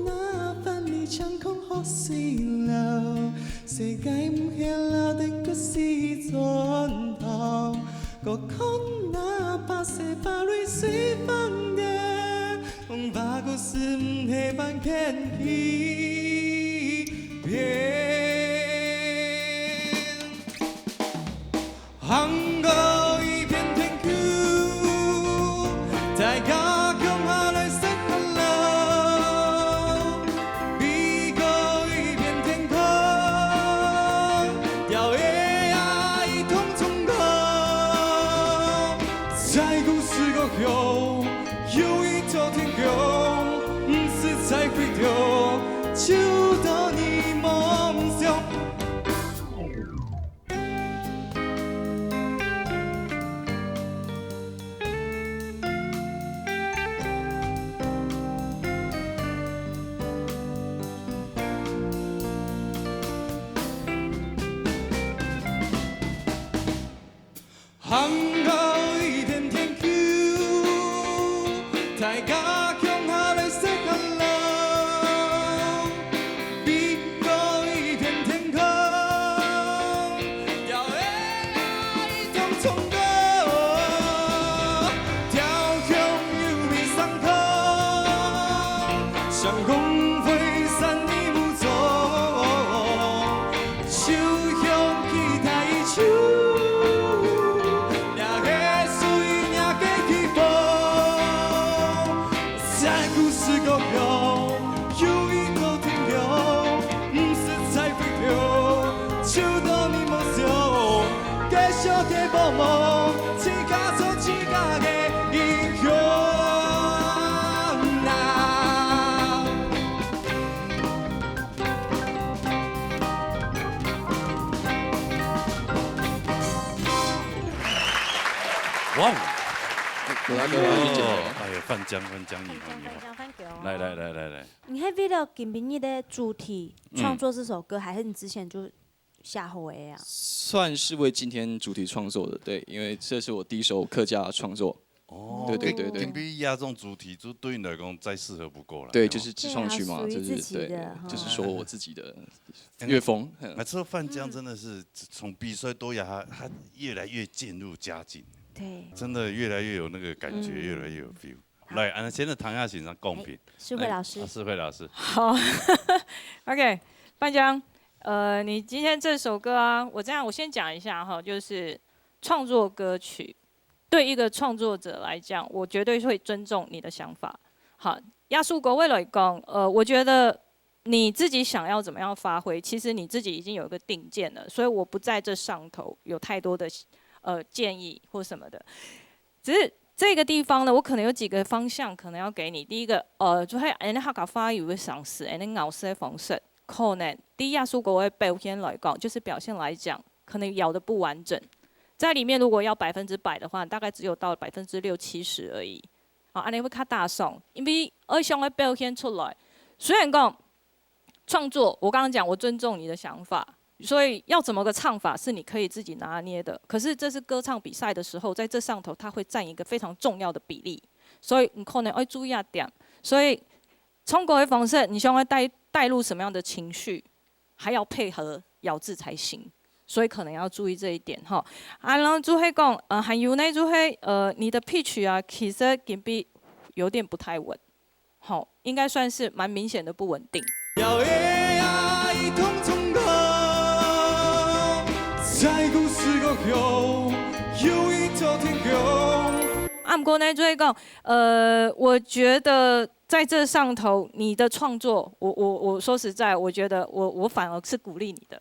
那万里长空好水流，世界唔係流的個是盡頭，個看那白色巴瑞水放的，我把故事唔係翻看起變。杭高一片天空，大家共下來 say hello。比高一片天空，要愛啊一同衝動。在故事過後，有一條天空，不是在回頭，就到你夢想。杭高一片天空，大家共下來 say hello。梦，自家做自家的英雄啊！哇！我要给我去剪。哎呀，翻江，来。你还为了今明日的主题创作这首歌，还是你之前就下好的啊？算是为今天主题创作的，对，因为这是我第一首客家创作。哦，对。金币亚这种主题，就对你来讲再适合不过了。对，就是自创曲嘛，就是对，就是说我自己的乐风。这范江真的是从比赛多亚，他越来越渐入佳境。对，真的越来越有那个感觉，越来越有 feel。来，按现在唐亚欣上公平。诗慧老师。诗慧老师。好，OK， 范江，你今天这首歌啊，我先讲一下哈，就是创作歌曲，对一个创作者来讲，我绝对会尊重你的想法。好，亚述国为了讲，我觉得你自己想要怎么样发挥，其实你自己已经有一个定见了，所以我不在这上头有太多的建议或什么的，只是这个地方呢，我可能有几个方向可能要给你。第一个，就係人哋客家話語嘅嘗試，人哋咬舌方式，可能對亞述國嘅表現來講，就是表現來講，可能咬得不完整。在裡面如果要100%的話，大概只有到60%-70%而已。啊，安尼會較大眾，因為我想嘅表現出來，雖然講創作，我剛剛講我尊重你的想法。所以要怎么个唱法是你可以自己拿捏的，可是这是歌唱比赛的时候，在这上头它会占一个非常重要的比例，所以你可能要注意一点。所以唱歌的方式，你希望带入什么样的情绪，还要配合咬字才行，所以可能要注意这一点哈。啊，然后就会讲，还有呢就会你的 pitch 啊，其实根本有点不太稳，好，应该算是蛮明显的不稳定。在故事个后，有一座天空。不过呢，就是讲，我觉得在这上头，你的创作，我说实在，我觉得我反而是鼓励你的。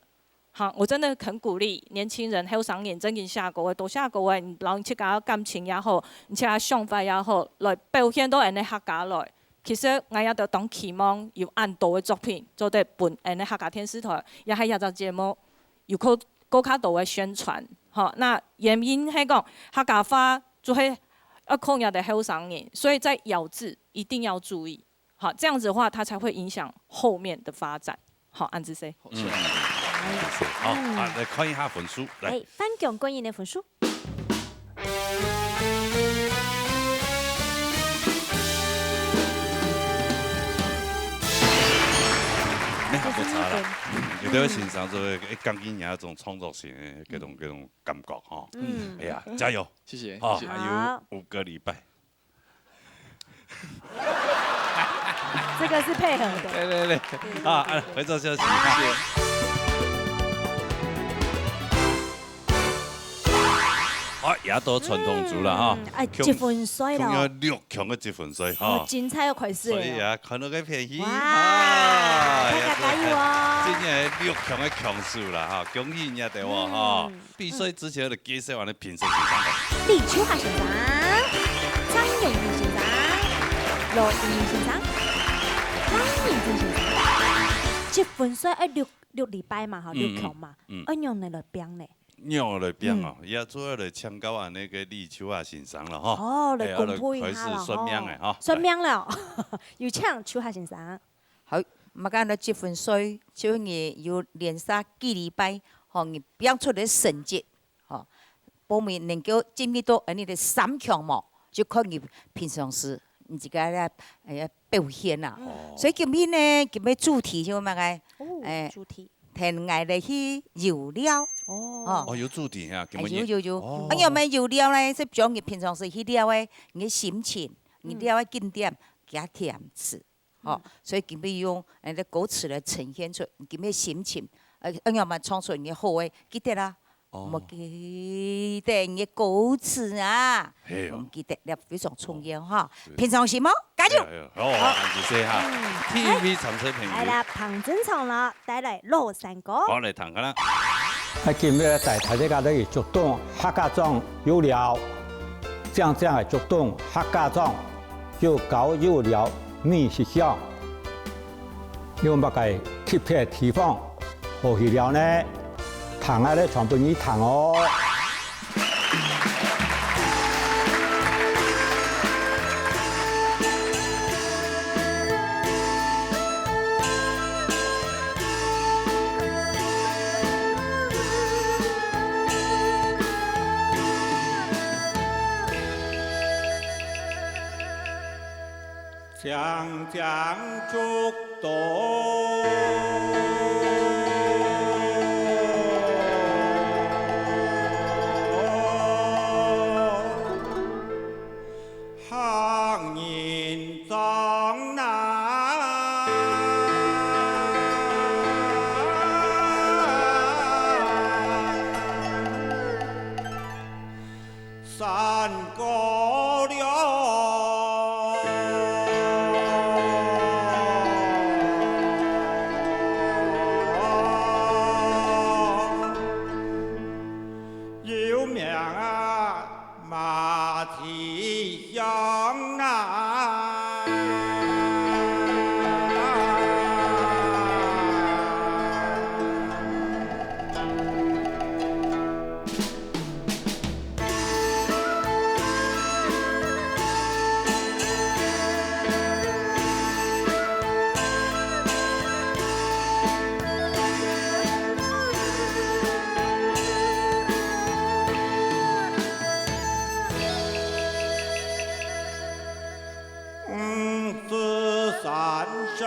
好，我真的很鼓励年轻人，还有上眼真嘅下個嘅，到下個嘅，然後切家感情也好，而且想法也好，來表現到人哋客家來。其實我也就當期望要按道嘅作品，做得本人哋客家電視台，也係有個節目要靠高卡度嘅宣傳。好，那原因係講客家話就係要控人哋後上眼，所以在咬字一定要注意。好，這樣子的話，它才會影響後面的發展。好，安之 C。好，來看一下分數。來，范強觀影的分數。沒好差啦，有啲欣賞做鋼琴那種創作性的嗰種感覺哈。哎呀，加油！謝謝。好，還有5個禮拜。這個是配合的。對。啊，回頭休息。好，也到傳統組啦哈。積分賽啦。有6強嘅積分賽哈。精彩又開始。所以啊，看到個片戲。哇！大家加油哦！今年6強嘅強數啦哈，恭喜人家哋喎哈。比賽之前就介紹完啲評審先生。李秋華先生、張永平先生、羅義明先生、張明正先生。積分賽6禮拜嘛，哈，6強嘛，用嚟表呢？用嚟表哦，也主要嚟請教下那個李秋華先生啦，哈。哦，嚟公布一下啦，順命嘅哈。順命了，有請秋華先生。好，我講到積分賽，就你有連續幾禮拜，吼，你表出嚟成績，吼，報名能夠進入到你的3強嘛，就看你平常時你自己咧表現啦。所以今日呢，今日主題就乜嘅？主題。聽愛嚟去遊了。哦，有主題啊，有。啊，要咪遊了咧，即講你平常時去了嘅，你心情，你了嘅景點加填詞。哦，所以今日用你的歌詞來呈現出今日心情，要咪唱出你好嘅，記得啦。冇記得你歌詞啊，唔記得了非常重要哈。平常時冇，加油！好，謝謝哈。TV 長車評語。係啦，彭真唱啦，帶來《羅山歌》。好，嚟彈㗎啦。今日在大家的竹筒客家庄有料，这样的竹筒客家庄又高又料，米是香。用把个贴片地方，何去了呢？糖啊咧全部以糖哦。江江竹筒，行人张南，山高了。山上。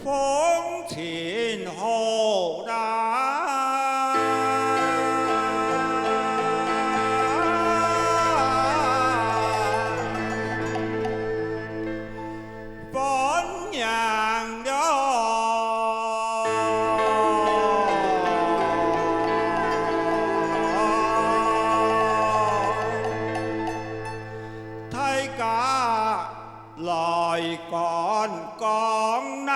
风琴后南，伴娘了。来干江南，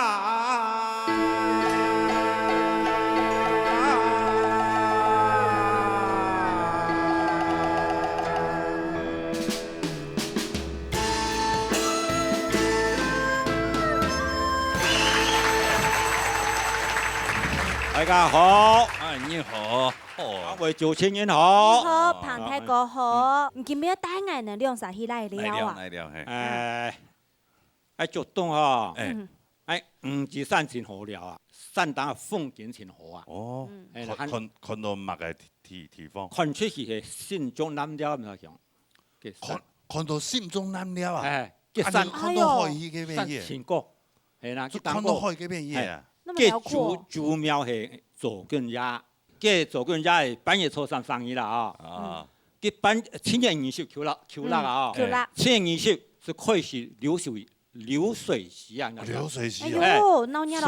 大家好，你好，各位主持人你好，好，庞太哥好，唔记咩带眼能亮啥起来了啊？来了，竹筒哈，是山真好了啊，山当风景真好啊。哦，看到乜嘅地方？看出去係心中南了咁樣。看到心中南了啊！山看到海嘅咩嘢？嘢？前個係啦，看到海嘅咩嘢啊？嘅祖廟係左根鴨，嘅左根鴨係半夜初三上映啦啊！嘅千年儀式求啦啊！千年儀式是可以是流水席啊！流水席啊！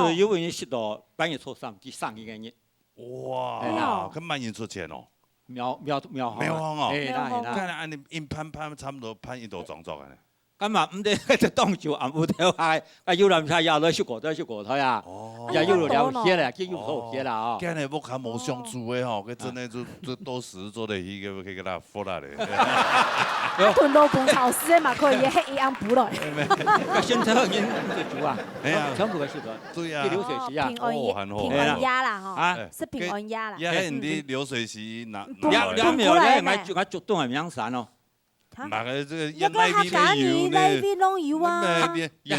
是因為食到半夜初三，佢上映嘅日。哇！咁萬人出錢哦！妙方哦！係啦。咁啊，你一攀差唔多攀一度撞作嘅。咁啊，唔得，就當住暗烏條係，要諗下又來雪過台啊！又要了解啦，佢要好些啦啊！今日屋企冇相處嘅吼，佢真係做多時做嚟去佢佢啦咧。屯路半潮濕嘛，佢嘢黑一樣補來。現在人就煮啊，全部嘅食材，對啊，流水席啊，平安鴨啦嗬，是平安鴨啦。人啲流水席嗱，苗咧，我竹筒係陽山哦。唔係嘅，即係一個客家人嚟邊攏有啊，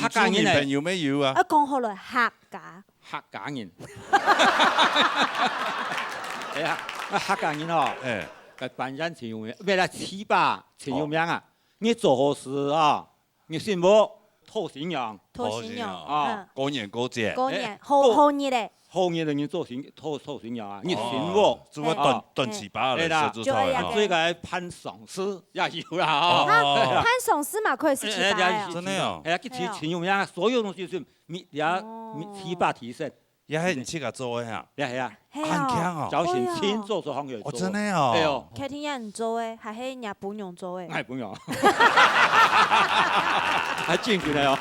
客家人朋友咩有啊？講好來客家人，係啊，客家人哦，個辦人前有名，咩啦？糍粑前有名啊！你做好事啊，你信冇？托信仰啊，過年過節，過年好熱咧。後年的人做托信仰啊，你信我，做個燉糍粑嚟，小做菜啊。最個攀上師也有啦啊！攀上師嘛，佢係食糍粑啊。真係啊！係啊，佢前有名啊，所有東西是糍粑提升。也迄你七个做的啊？呀呀，嘿很强哦，交情亲做做方有。哦，真的哦。哎呦，客厅也唔做诶，还迄日本用做诶。哎，不用。还进去了哦。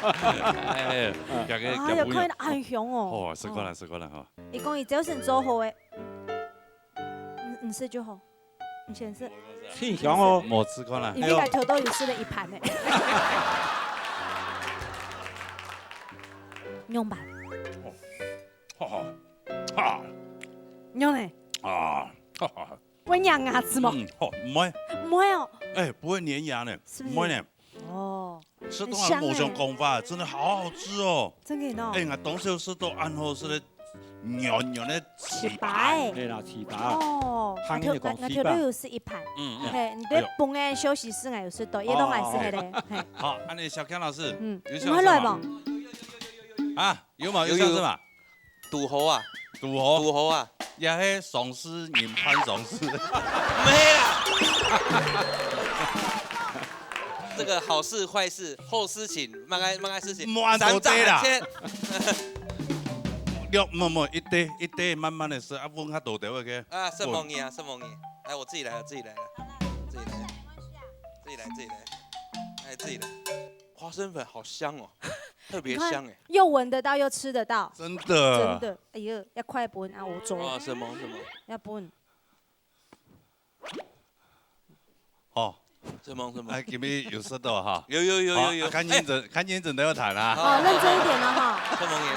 哎，哎呀，看很凶哦。哦，是过来，是过来哈。伊讲伊只要是做好诶，唔是就好，你先是。挺凶哦，我吃过来。伊应该头都有吃了一盘诶。用吧。哈，用嘞。啊，哈哈。会咬牙齿吗？哦，不会。不会哦。哎，不会粘牙呢，不会呢。哦。吃到俺某种功法，真的好好吃哦。真的呢。哎，俺当时吃到安好是的，软软的糍粑。对啦，糍粑。哦。我头都有是一盘。嘿，你对饭的休息室俺有吃到，也拢爱吃迄个。好，安尼小强老师，有想来吗？啊，有嘛？有相是嘛？赌猴啊，赌猴，赌猴啊，也迄丧尸研判丧尸，没啦。这个好事坏事后事情，慢慢事情，三张啦。没，一堆慢慢的事，啊，问较大条的个。啊，圣蒙爷啊，圣蒙爷，来，我自己来，自己来，哎，自己来。花生粉好香哦，特别香哎，又闻得到又吃得到，真的，真的，哎呦，要快分啊，我做。啊，什么？要分。哦，什么？哎，今日有吃到哈？有，看认真都要谈啊。哦，认真一点了哈。圣蒙爷。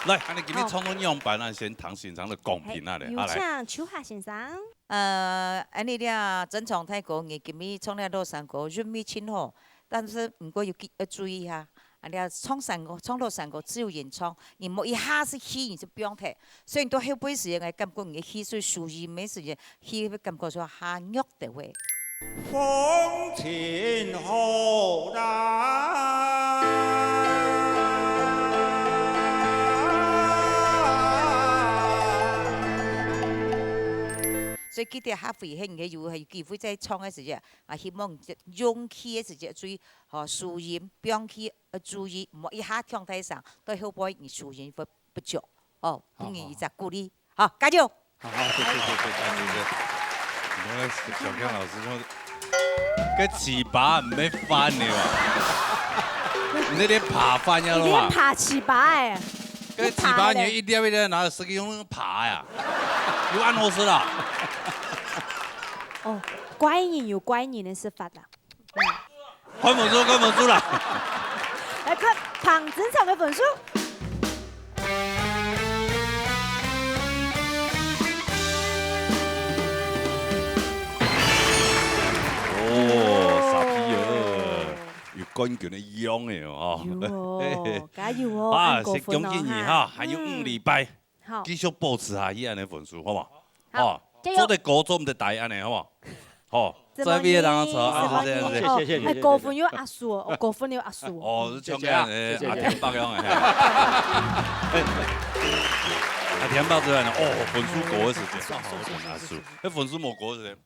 来，安尼今日创作样板啊，先谈现场的公平啊嘞。有请秋夏先生。安尼了，珍藏泰国嘅今日创了洛杉矶人民亲好。但是不过要注意下，你创洛杉矶只有原创，你莫一下是起你就不用睇，所以你到後輩時嘅感覺你起所以屬於咩時嘅起感覺說下肉的會。風前浩大。所以記得下回興嘅有係機會再創嘅時候，希望勇氣嘅時候注意，輸贏不用去注意，唔好一下跳台上，到後輩你輸贏會不足，給你一個鼓勵，好，加油！好，謝謝。那個小強老師講，個糍粑唔要翻嘅嘛，你那點扒翻呀嘛？你扒糍粑誒？個糍粑你一點一點拿手機用扒呀，有按好吃啦。哦，乖人有乖人的吃法啦。看本書啦。来看庞子场的本书。哦，傻皮兒，有乾乾的樣嘅哦。有，加油哦！啊，先恭喜你哈，還有5禮拜，好，繼續保持下伊安尼分數，好嘛？好，做得高做唔得大安尼，好嘛？好，再別當錯啊！係高分有阿叔哦，高分有阿叔哦，是唱嘅阿田伯樣嘅。阿田伯之外呢，哦，分數高嘅時間，好阿叔，迄分數冇高嘅時間。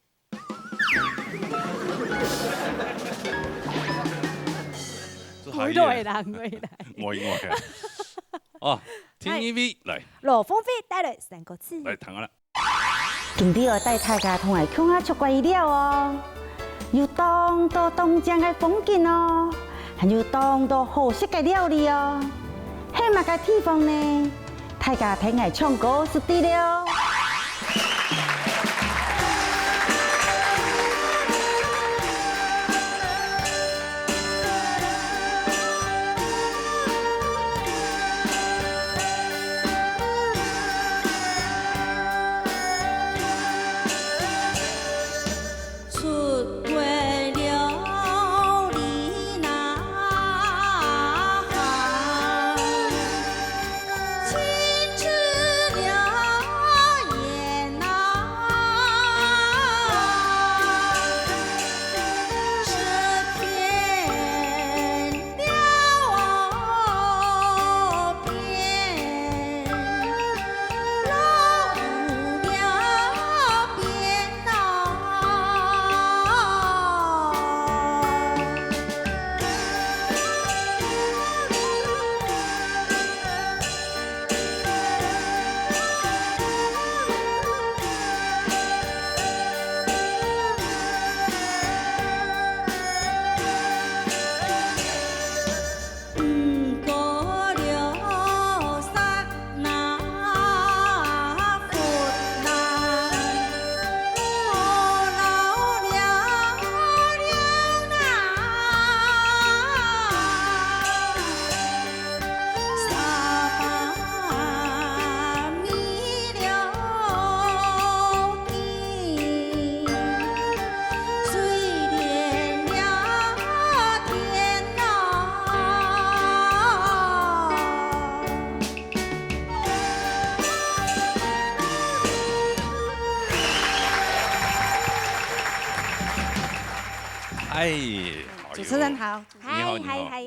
回來啦，我贏我嘅。哦，聽 EV 來。羅風飛帶來3個字。來聽下啦。今日我帶大家同來看下出怪了哦，有當多東江嘅風景哦，還有當多好食嘅料理哦。喺乜個地方呢？大家聽我唱歌是對了。哎，主持人好，你好，你好，嗨，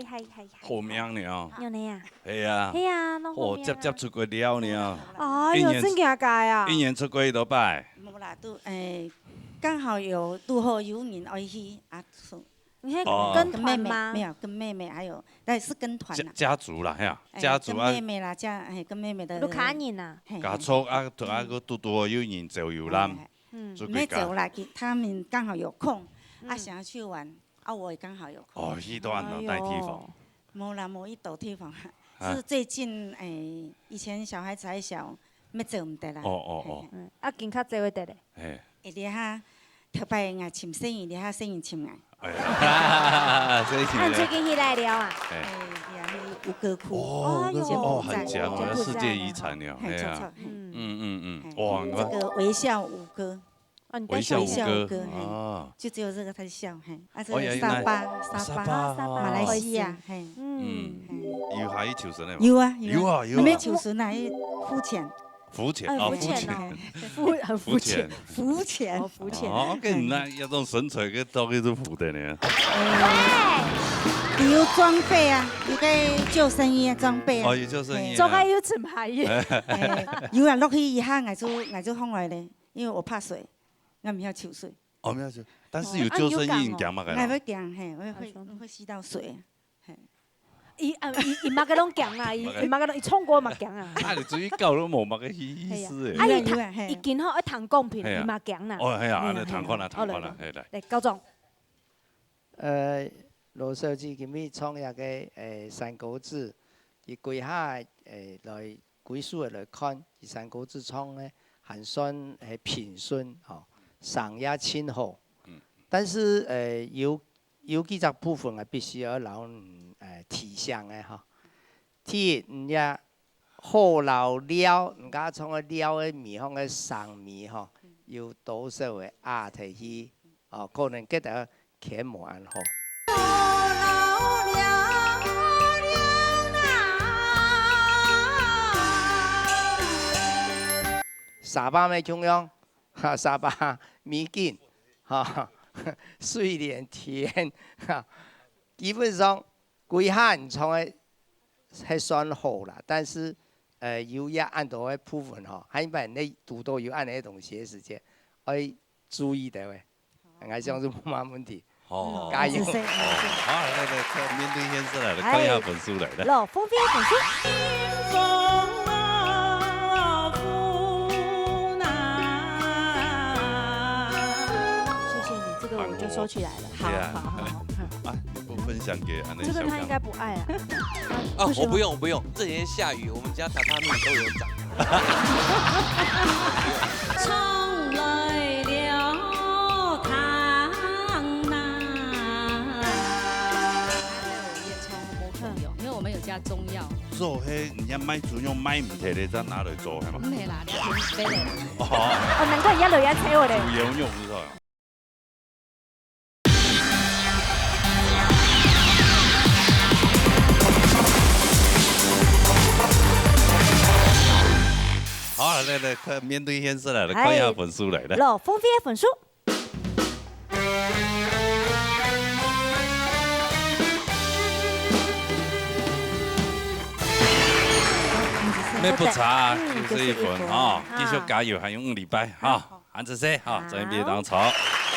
好命呢啊！有你啊？系啊，系啊，拢好命啊。接出过了呢。哎呦，真假假啊！一年出过几多摆？冇啦，都刚好有度后有人爱去啊，你是跟团吗？没有，跟妹妹还有，但是跟团啦。家族啦，呀，家族啊。跟妹妹啦，跟妹妹的。都卡人呐。家族啊，个多有人走游览。没走啦，他们刚好有空，想要去玩，我也刚好有空。哦，一段呢，带地方。冇啦，冇一斗地方，是最近以前小孩子还小，没走唔得啦。哦。今较侪会得咧。会咧哈，特别爱请生意，咧哈生意请来。你最近去哪了啊？吴哥窟。哦，很强哦，世界遗产了，哎呀。哇，这个微笑五哥。微笑五哥哦，就只有这个他笑，这个沙巴，马来西亚，有下去求神的吗？有啊，没求神啊，肤浅。肤浅啊，肤浅，肤浅。哦，跟那一种身材个到底是浮的呢？有装备啊，有个救生衣装备啊。哦，有救生衣。做个有品牌耶。有啊，落去以下我就放来咧，因为我怕水。我唔要抽水。哦，唔要抽，但是有救生衣惊嘛？我会惊，我会吸到水。伊嘛个拢惊啊，伊嘛个拢伊冲过嘛惊啊。啊，你至于搞都无嘛个意思诶。伊今后一谈公平，伊嘛惊啦。哦，系啊，你谈看啦，来，高总。罗设计今日创业个三国志，伊规下来归属来看，伊三国志创咧还算系平顺吼。上也亲好，但是有几只部分必须要留提倡的哈。第一，也好老了，人家从个了的面方个上面吼，有多少个压提去，可能给大家看无安好。沙巴咩中央？沙巴美景，水连天，基本上规下人创的还算好啦，但是有也按到的部分还把你读到有按那东西的时间，要注意的喂，我相信没问题。哦，加油！好，来，面对现实来了，看一下本书来了。老风飞本书。我就收起来了。好。不分享给安内小这个他应该不爱啊。我不用，这几天下雨，我们家榻榻米都有长。唱来了糖奶。烟囱无可用，因为我们有加中药。做迄人家买猪肉买唔摕咧，再拿来做系嘛？唔系啦，你要买来啦。哦，难怪一路人猜我咧。猪油用不错。好，来，快面对现实来了，看一下本书来了。老风飞本书。没不差，就这一本啊，继续加油，还有5礼拜哈，韩子生哈，这边当草。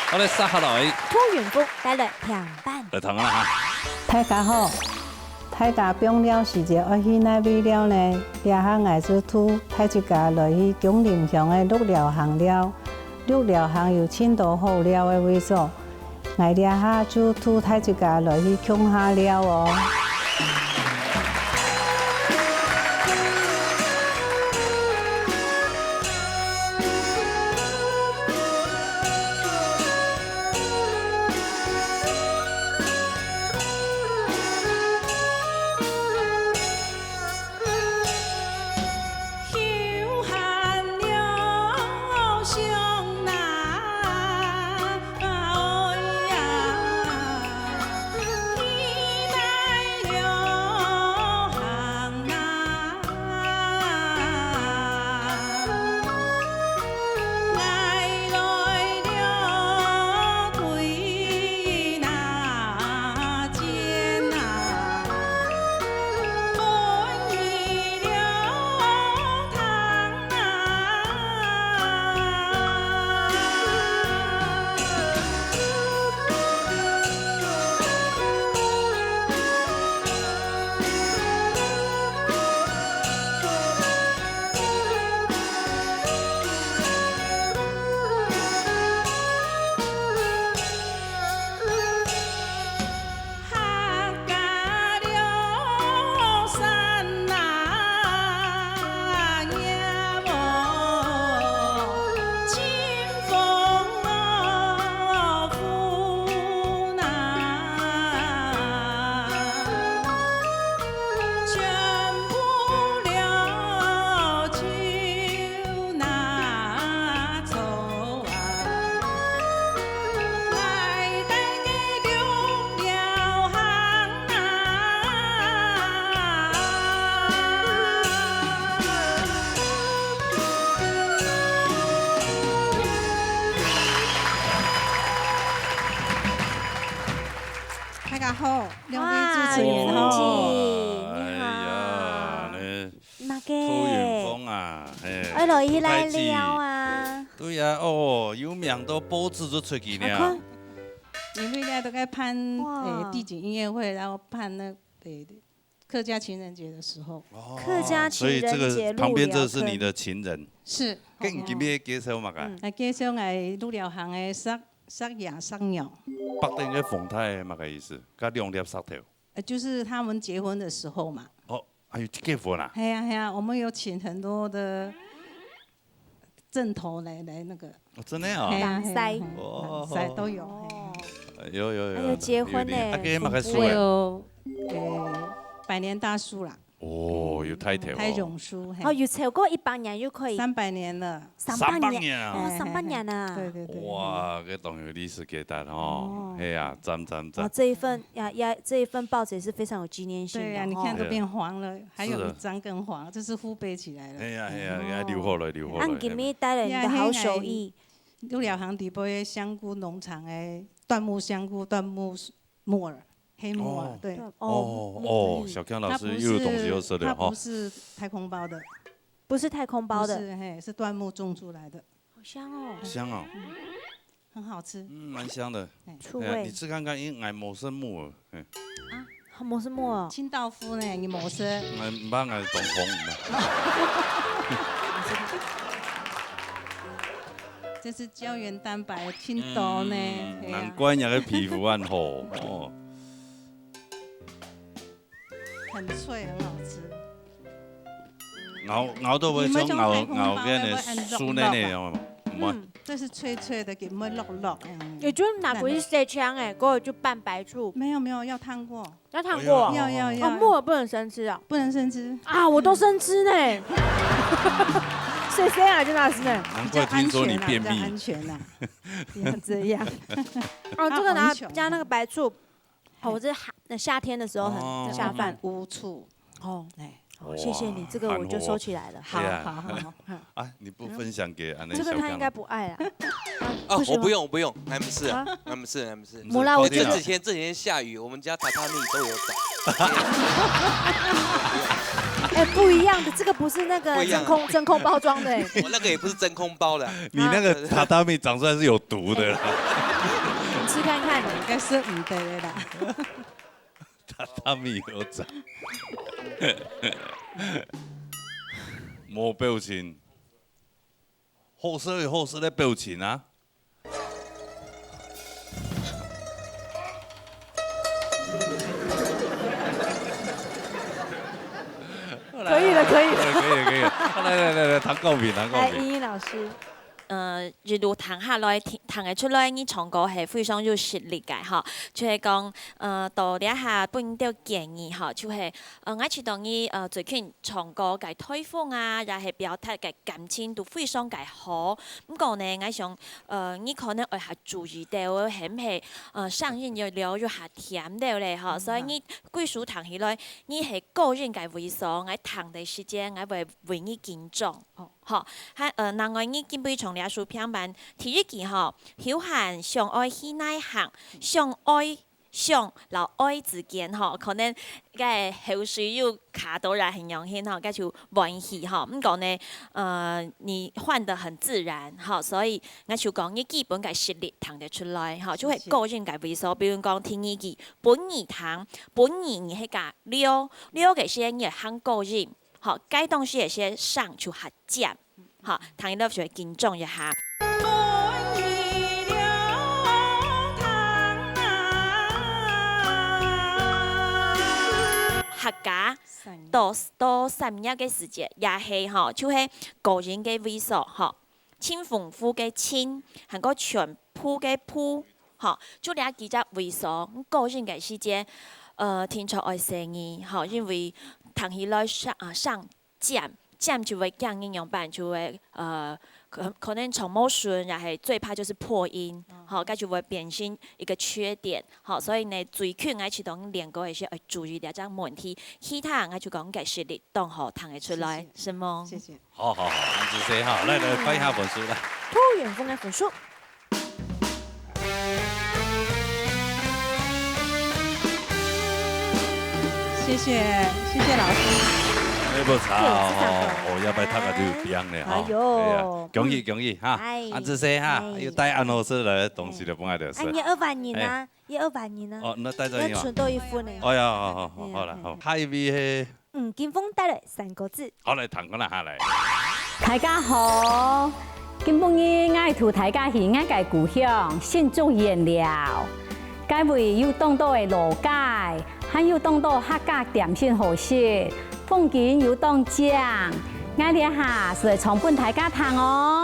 好嘞，撒下来。托远夫带来两半。来糖啦哈。大家好。大家病了是就爱去哪位了呢？亚行艺术图，大家来去江林乡的鹿寮行了，鹿寮行有青岛好了的位所，爱亚下就图大家来去乡下了哦。家好，两位主持人好。哎呀，那个陶远峰啊，哎，落去来了啊。对呀，哦，有名到报纸都出去了。因为呢，都在办地景音乐会，然后办那客家情人节的时候。客家情人节，所以这个旁边这是你的情人。是。跟你今天介绍嘛个？介绍係鹿寮行的杀鸭杀鸟。北頂嘅鳳太係乜嘅意思？加兩粒石頭。就是他們結婚的時候嘛。哦，還有結婚啊？係啊，我們有請很多的陣頭來那個。哦，真的啊？朗塞，朗塞都有。有。還有結婚呢？還有百年大樹啦。哦，有太條。太榕樹。哦，有超過100年就可以。300年了。 300年啊！哦，300年啊！對。哇，這當然有歷史價值哦。係啊，讚。哦，這一份報紙也是非常有紀念性的。對啊，你看都變黃了，還有一張更黃，這是父背起來了。係啊，留下來。按今日帶來你的好手藝。鹿寮行底部的香菇農場的椴木香菇、椴木木耳。黑木耳，對。哦，小康老師又有東西又說了它不是太空包的，不是太空包的，是椴木種出來的，好香哦。香哦，很好吃，蠻香的。出味。你吃看看，因為磨生木耳，啊，磨生木耳。清道夫呢？你磨生？唔捌我懂紅。這是膠原蛋白青豆呢。難怪人嘅皮膚很好哦。很脆，很好吃。咬到會想咬嘅酥呢呢，唔會。這是脆脆的，唔會落。也就拿過去塞槍哎，過後就拌白醋。沒有，要燙過。要燙過。要。哦，木耳不能生吃啊？不能生吃啊！我都生吃呢。谁啊？就那是呢。難怪聽說你便秘。安全啦，不要這樣。哦，這個拿加那個白醋。哦，這夏天的時候很下飯。烏醋。哦，謝謝你，這個我就收起來了。好。啊，你不分享給安內？這個他應該不愛啦。啊，我不用，俺們是。冇啦，我覺得這幾天下雨，我們家榻榻米都有長。哎，不一樣的，這個不是那個真空包裝的。我那個也不是真空包的。你那個榻榻米長出來是有毒的啦。你吃看看，應該是唔對的啦。榻榻米有長。冇表情，好色的表情啊！可以了。來，唐高平。來，依依老師。一路彈下來，彈得出來，你唱歌係非常有實力嘅嚇。就係講到呢下本條建議嚇，就係我知道你最近唱歌嘅推風啊，又係表達嘅感情都非常嘅好。咁講呢，我想你可能會係注意到，係唔係上癮又聊又係甜到咧嚇。所以你繼續彈起來，你係個人嘅猥瑣，我彈嘅時間我會為你緊張。好，另外你基本上倆書片版第一件吼，小閒相愛喜內行，相留愛之間吼，可能嘅後續又卡到人形容起吼，咁就關係吼。咁講呢，你換得很自然，吼，所以我就講你基本嘅實力彈得出來，吼，就係個人嘅猥瑣。比如講聽你嘅本兒彈，本兒你係個撩嘅些你係個人。好，該東西也先上就下降，好，彈一粒就會緊張一下。客家到3日嘅時節，也係吼，就係個人嘅猥瑣，吼，輕豐富嘅輕，係個全鋪嘅鋪，吼，就兩幾隻猥瑣，個人嘅時節，聽出愛聲音，吼，因為彈起來上漸就會講應用版就會可能從冇順，也係最怕就是破音，好，咁就會變成一個缺點，好，所以呢最近我去當練歌嘅時候，注意啲這樣問題，其他我就講嘅實力當好彈得出來，是嗎？謝謝。好，謝謝哈，來翻一下本書啦。陶遠峰嘅本書。谢谢老师。那不差哦，要不然他个就有病了哈。哎呦，恭喜哈！安志生哈，又带安老师来的东西就不爱的事。你200年呢？也200年呢？哦，那带着你要存到1分呢。哎呀，好了好，下一位是金峰带来3个字。好来，唐哥来下来。大家好，今晡日爱图大家去爱家故乡新竹原料，该为有当到的路街，还有当到客家点心好食，风景有当奖，爱咧下是从本大家谈哦。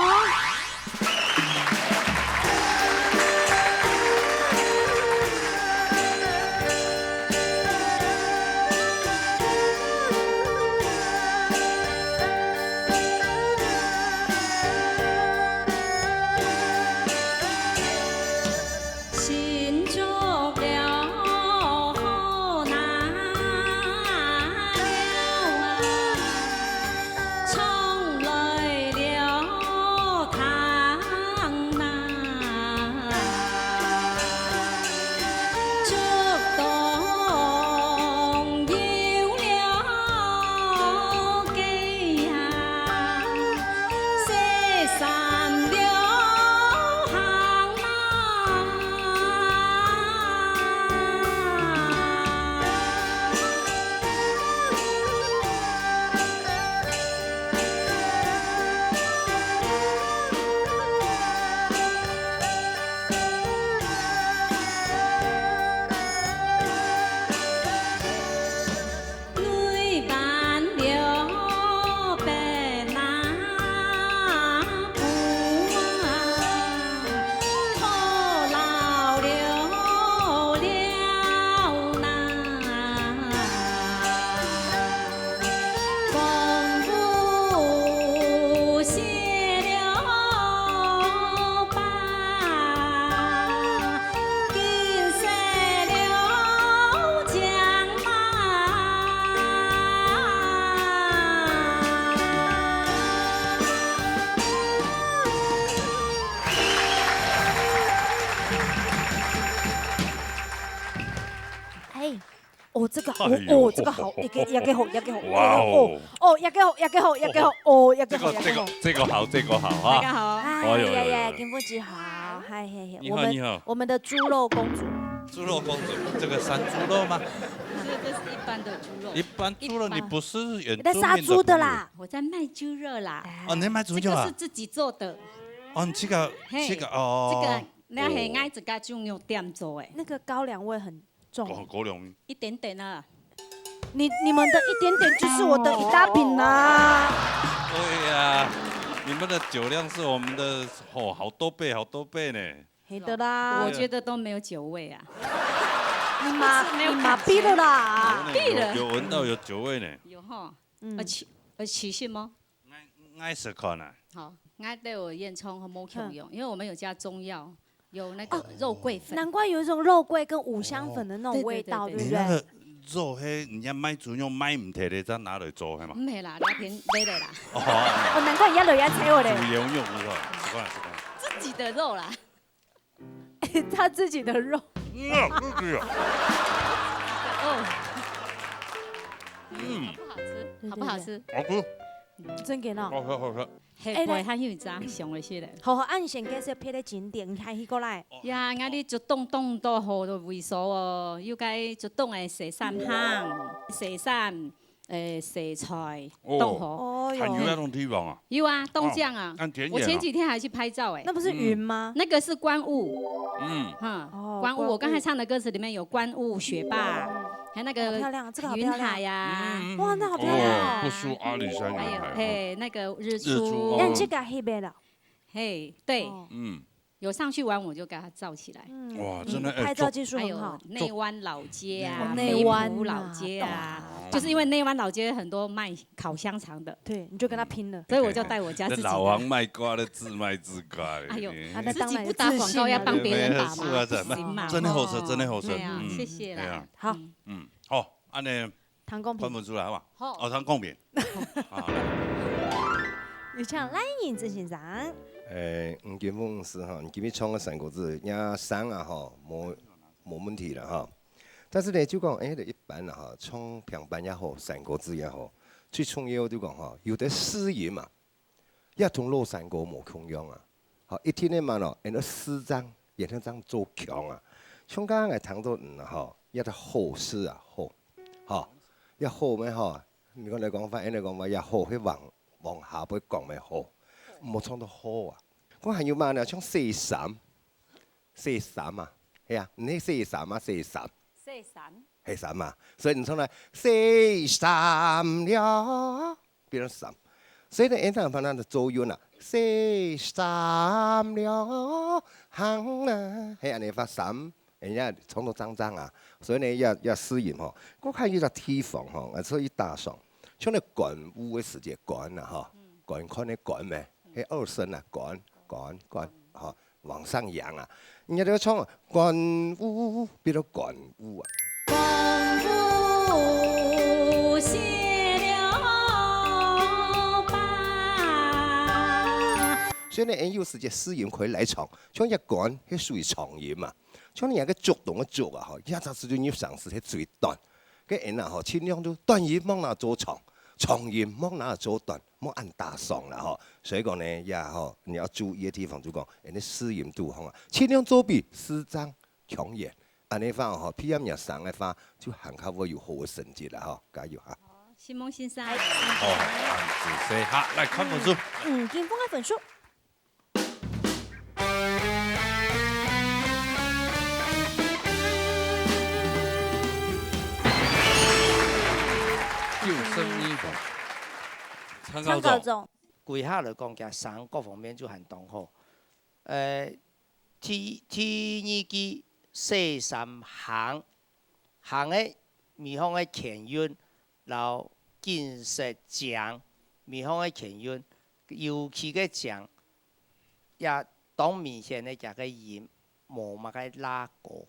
这个好，这个好，也给好，哇哦，也给好，这个好哈，大家好，哎，金富姐好，嗨，你好，我们的猪肉公主，猪肉公主，这个山猪肉吗？这是一般的猪肉。一般猪肉，你不是原住民在杀猪的啦，我在卖猪肉啦。哦，你卖猪肉啊？这个是自己做的。哦，这个哦，这个那是爱自家种牛店做的。那个高粱味很重。高粱。一点点啊。你们的一点点就是我的一大瓶啦。对呀，你们的酒量是我们的好多倍呢。黑的啦，我觉得都没有酒味啊。你麻痹了啦，痹了。有闻到有酒味呢。有哈，起信吗？爱吃看啊。好，爱对我烟囱和木球用，因为我们有加中药，有那个肉桂粉。难怪有一种肉桂跟五香粉的那种味道，对不对？肉迄，人家买猪肉买唔摕咧，咱拿来做係嘛？唔係啦，那片買的啦。哦，難怪一路要猜我咧。豬油肉是吧？自己的肉啦。他自己的肉。好不好吃？好吃。真嘅喏。好吃。係貴還有咋上嚟些咧？好，按先介紹撇咧景點，你還去過來？呀，我哋就東都好多會所哦，要計就東嘅蛇山坑、蛇山蛇菜都好。還有那種地方啊？有啊，東江啊。我前幾天還去拍照哎。那不是雲嗎？那個是觀霧。觀霧。我剛才唱的歌詞裡面有觀霧、雪霸，還有那個雲海呀。哇，那好漂亮。不輸阿里山雲海。嘿，那個日出。讓這個黑白了。嘿，對。有上去玩我就給它照起來。哇，真的拍照技術很好。內灣老街啊，內灣老街啊，就是因為內灣老街很多賣烤香腸的，對，你就跟他拼了。所以我就帶我家自己的。老王賣瓜的自賣自掛。哎呦，自己不打廣告要幫別人打嘛，行嘛。真的好吃，真的好吃。謝謝啦。好。好，安尼。糖公平。分不出來好嘛？好。哦，糖公平。有請賴穎曾先生。基本是哈，你今日創個三個字，也省啊哈，冇問題啦哈。但是呢，就讲一般啦哈，创平板也好，三国志也好，最重要就讲哈，有的诗言嘛，也同老三国无共样啊。好，一天的嘛咯，那诗章也能这样做强啊。像刚刚我谈到哈，也得好诗啊，好，哈，也好咩哈？你讲你讲法，你讲话也好，去往下边讲咩好，冇唱到好啊。我还有嘛呢？像四三啊，系啊，你四三啊，四三。系三嘛，所以你从来四三了，变成三，所以呢，人家反正就作用啦，四三了行啊，系安尼发三，人家唱到脏啊，所以呢要适应吼。我看有个地方吼，所以打上，像那管舞的时间管啊哈，管看那管咩，迄二声啊管哈，往上扬啊，人家都要唱管舞，变成管舞啊。功夫谢了吧。所以呢，有时间诗言可以来唱，像一管，迄属于长言嘛。像你那个足动的足啊，吼，一阵时就要上时迄最短，个人啊，吼，尽量都短言莫拿做长，长言莫拿做短，莫按大上啦，吼。所以讲呢，也吼，你要注意的地方就讲，人的诗言度吼啊，尽量做比诗章强言。安尼方吼 ，PM 日上的话就很较会有好的成绩啦，吼，加油哈！新梦先生，哦，仔细哈，来看分数。金峰的分数。有声音的，参考中。规下来讲，加三各方面就很同好。第二句。四三行，行的米方的前韵，然后建设讲米方的前韵，尤其个讲也当明显的加个音，无嘛个拉过，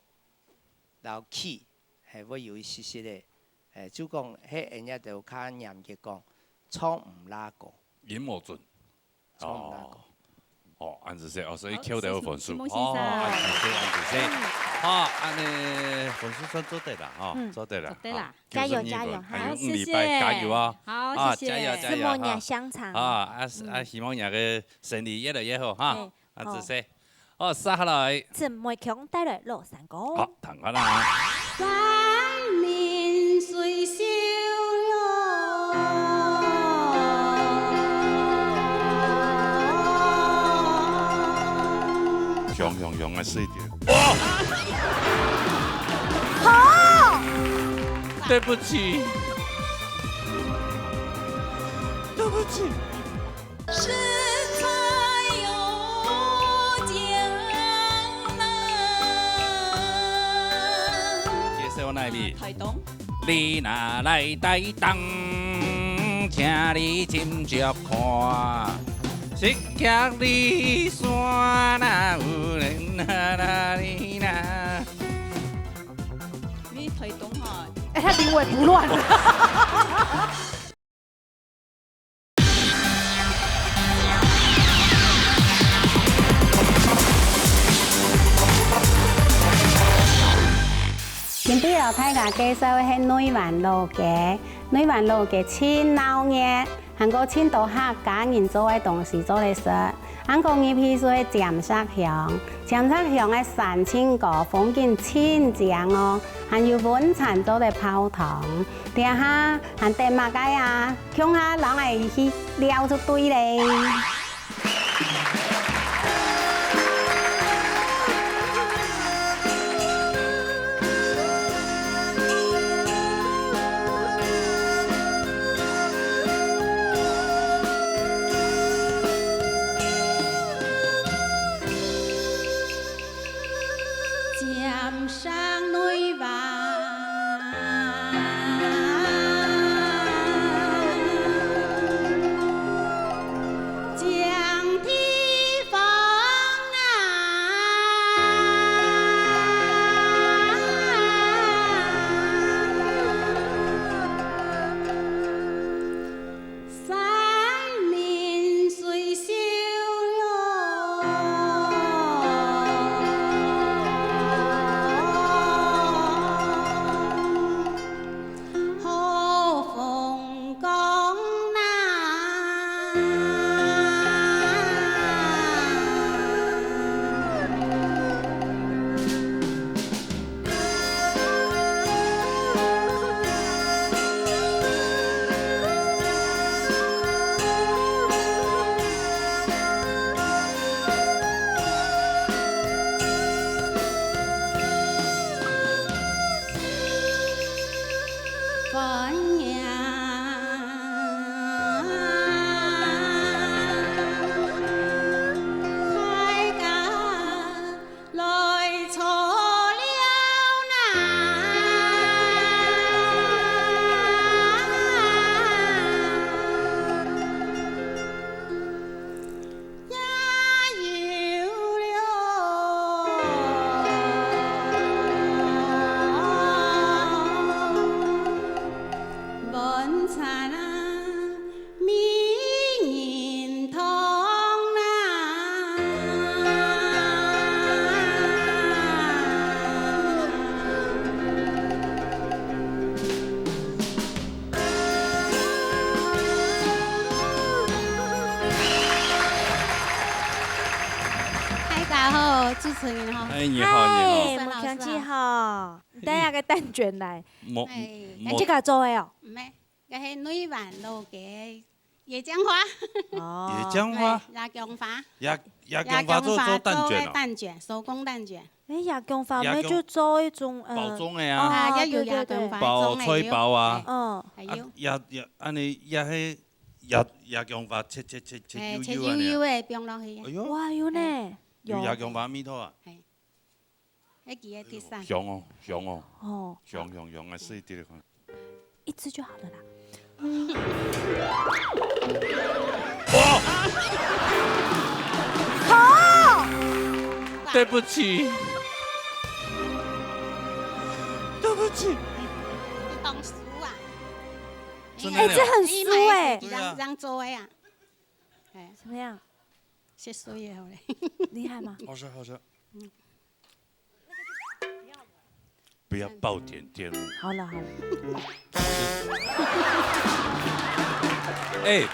然后起系会有一些些的，就讲迄人家就较严格讲，唱唔拉过，音无准，唱唔拉过。哦，安子说哦，所以 Q 得有分数。哦，安子说，好，安尼分数算做对啦，哈，做对了。对啦，加油加油，好，谢谢，加油啊！好，谢谢，加油加油！希望你香肠。希望你个生意越来越好哈。安子说，哦，接下来。陈梅强带来老三歌。好，弹完啦。三年水修了。用的水点。哇！好。对不起，对不起。身材有江南。介绍哪里？台东。你若来台东，请你斟酌看。一脚里山那有人哪里哪？你台东哈？哎，他临危不乱。今天老太家介绍的是内湾路街，内湾路街真闹热。韩国青岛客家人做的东西做来食，韩国人譬如说尖沙乡，尖沙乡的山青果风景真正哦，还有文产做的泡汤，底下还电马街啊，乡下人会去撩出堆嘞。欢迎。主持人好。哎，你好，你好。木强记好，等下个蛋卷来。莫你这个做的哦？唔系，嗰係女環路嘅椰漿花。哦。椰漿花。椰薑花。椰薑花做蛋卷啊？蛋卷，手工蛋卷。誒椰薑花咪就做一種包裝嘅啊。一要椰薑花包吹包啊。嗯。係要。安尼椰薑花切悠悠嘅放落去。哎呦。哇，有呢。有椰薑花米拖啊。係。一記一啲三。香哦，香哦。哦。香啊，試一啲看。一支就好了啦。哇！好。对不起。对不起。你懂书啊？哎，这很酥哎。让做呀。哎。怎么样？是酥也好嘞。厉害吗？好吃。不要爆点电误。好了。哎，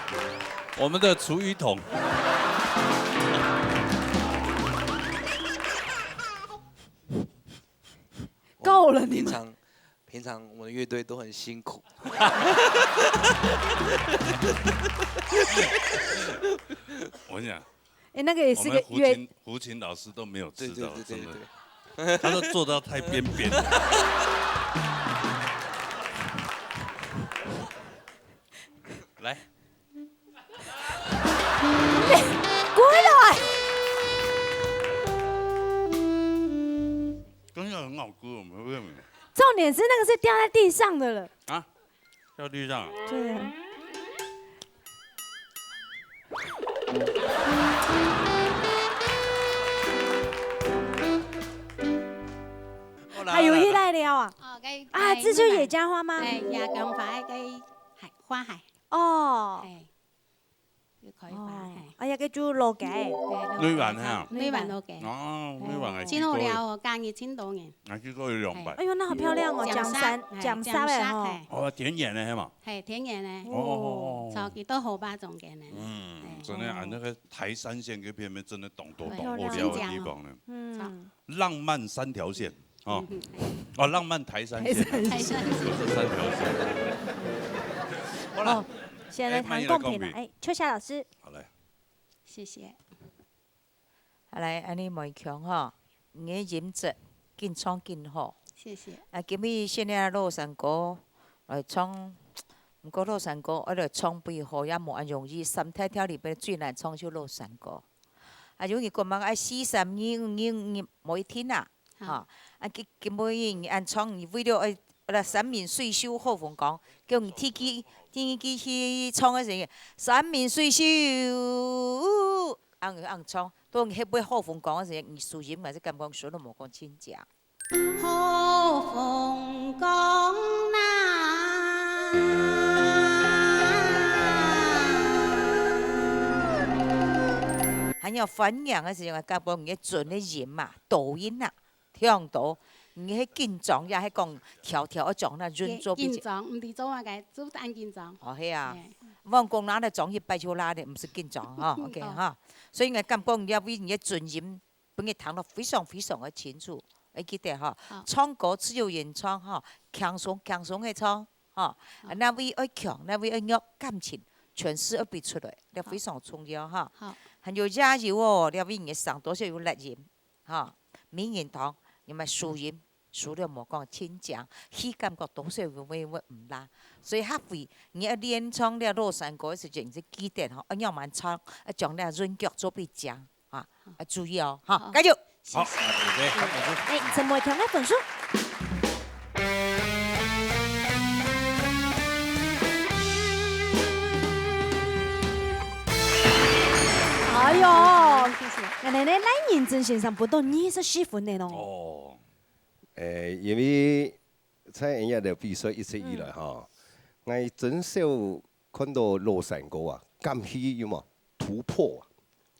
我们的厨余桶。够了，你们。平常我们乐队都很辛苦。我跟你讲。哎，那个也是个乐。胡琴老师都没有知道，真的。对，他都做到太边边了。来，滚来！刚刚很好歌，我们会没？重点是那个是掉在地上的了。啊？掉地上？对啊。还有依赖料啊！啊，这就是野姜花吗？係椰薑花嘅係花係。哦。係。要佢花係。哎呀，佢做羅嘅。女環啊？女環羅嘅。哦，女環係。千好料哦，間熱千多嘅。我見過有200。哎呦，那好漂亮哦，醬沙嘞哦。哦，甜鹽咧係嘛？係甜鹽咧。哦。炒幾多好巴種嘅呢？嗯，真的按那個台三線嗰邊真的懂我了的地方呢。嗯。浪漫3條線。哦，浪漫台山線，台山線是3條線。好了，現在談貢品了，哎，秋霞老師。好嘞，謝謝。好來，安尼梅強吼，你飲質更創更好。謝謝。啊，今日現在洛杉磯來創，唔過洛杉磯，我哋創背後也無咁容易，三條條裏邊最難創就洛杉磯。啊，因為個網愛432每天啊。嚇！啊，佢每按廠，為了愛三面水手好風講，叫你天機去廠嗰時，三面水手按廠，到你迄杯好風講嗰時，你輸贏還是感覺說都無講真正。好風講還有反揚嗰時，我感覺你準嘅贏嘛，抖音啊。聽到，你迄緊張也迄講條一種那潤做比較。緊張，唔係做啊個，做單緊張。哦，係啊，我講哪嚟裝一擺就拉的，唔是緊張哈。OK 哈，所以我感覺你要為你嘅尊嚴，把你談得非常非常的清楚。你記得哈，唱歌只有原唱哈，輕鬆的唱哈，那位愛強，那位愛弱，感情全是要俾出來，你非常重要哈。還有加油哦，你為你上多少有力音哈，名言堂。你咪輸音输了莫讲亲情，去感觉多少个会唔啦。所以学会你要练唱了落山歌的时阵，你记得吼，要慢唱，将了润脚做比讲啊，注意哦，哈，加油！好，哎，怎么调那分数？哎呦，原来呢，赖认真先生不到24分的咯。哦。因为在人家的比赛一直以来哈，我真少看到落山歌啊，咁喜有冇突破啊？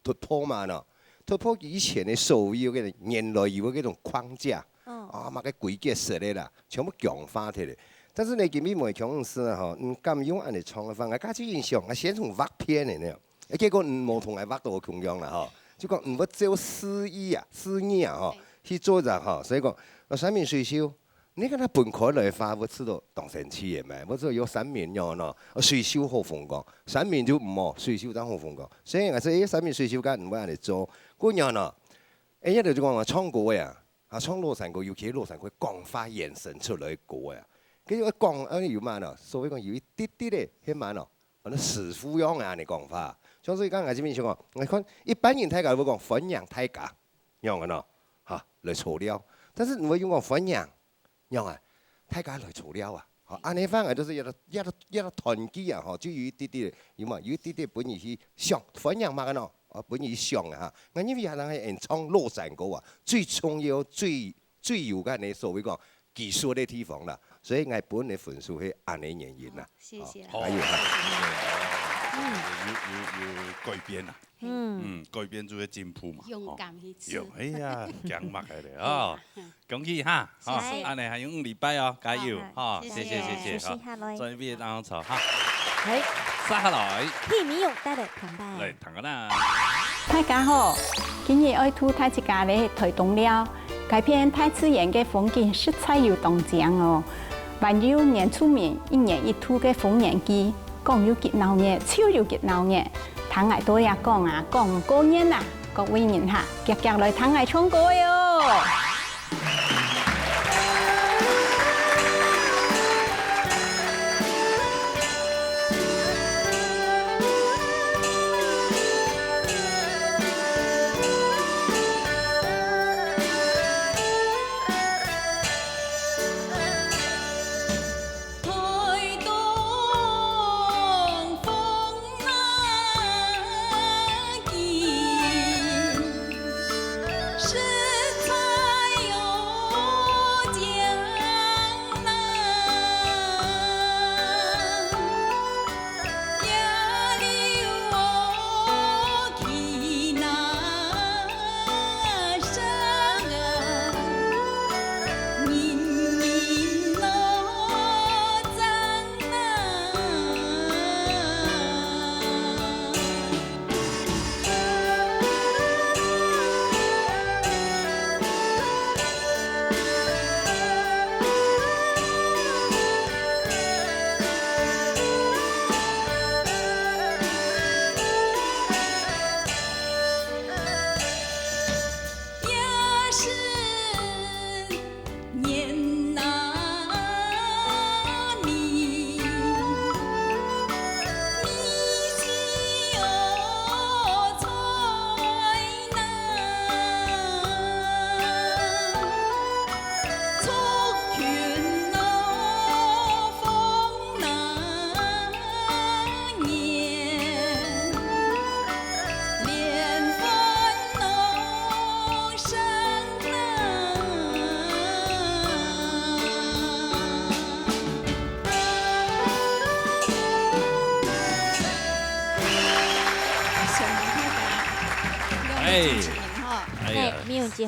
突破嘛喏，突破以前的所有嘅原来有嗰種框架，啊嘛個規矩式的啦，全部強化起來。但是你今日冇強勢啊吼，咁用安尼唱嘅方，我家姐印象，我先從畫片嚟呢，結果冇同我畫到咁樣啦吼，就講唔要照詩意啊吼去做人吼，所以講三面水修。你看他本科来发，我知道当神奇嘅咩？我知道有3面样咯，水修好風光，3面就唔好，水修當好風光。所以我說3面水修間唔會安尼做。嗰樣咯，一就講話唱歌呀，唱落山歌，尤其落山歌講法延伸出來歌呀。跟住我講有乜咯？所謂講有一啲啲咧，起碼咯，我哋師傅樣啊，你講法。所以講我這邊想講，我看一般人睇下會講分養大家樣嘅咯，嚇來錯了。但是我用講分養。樣啊，大家來做了啊！好，安尼反而都是一個團結啊！吼，就有一啲啲，有嘛？有一啲啲本意是想分享嘛個喏，本意想啊嚇。我因為係人係唱落山歌啊，最重要、最有嘅你所謂講技術嘅地方啦，所以我本嘅分數係安尼原因啦。謝謝。好，要改變啊！改變就會進步嘛。勇敢去做。哎呀，強擘嚟咧哦！恭喜哈！好，安尼還有5禮拜哦，加油！哈，謝謝。好，準備當場哈。係。殺下來。片面用帶嚟澎湃。嚟，騰個啦。大家好，今日愛圖大家咧推動了改變大自然嘅風景色彩有動靜哦。還有原住民1年1度嘅豐年祭，講有熱鬧嘅，超有熱鬧嘅。聽我多嘢講啊，講過年啊，各位人嚇，夾來聽我唱歌喲。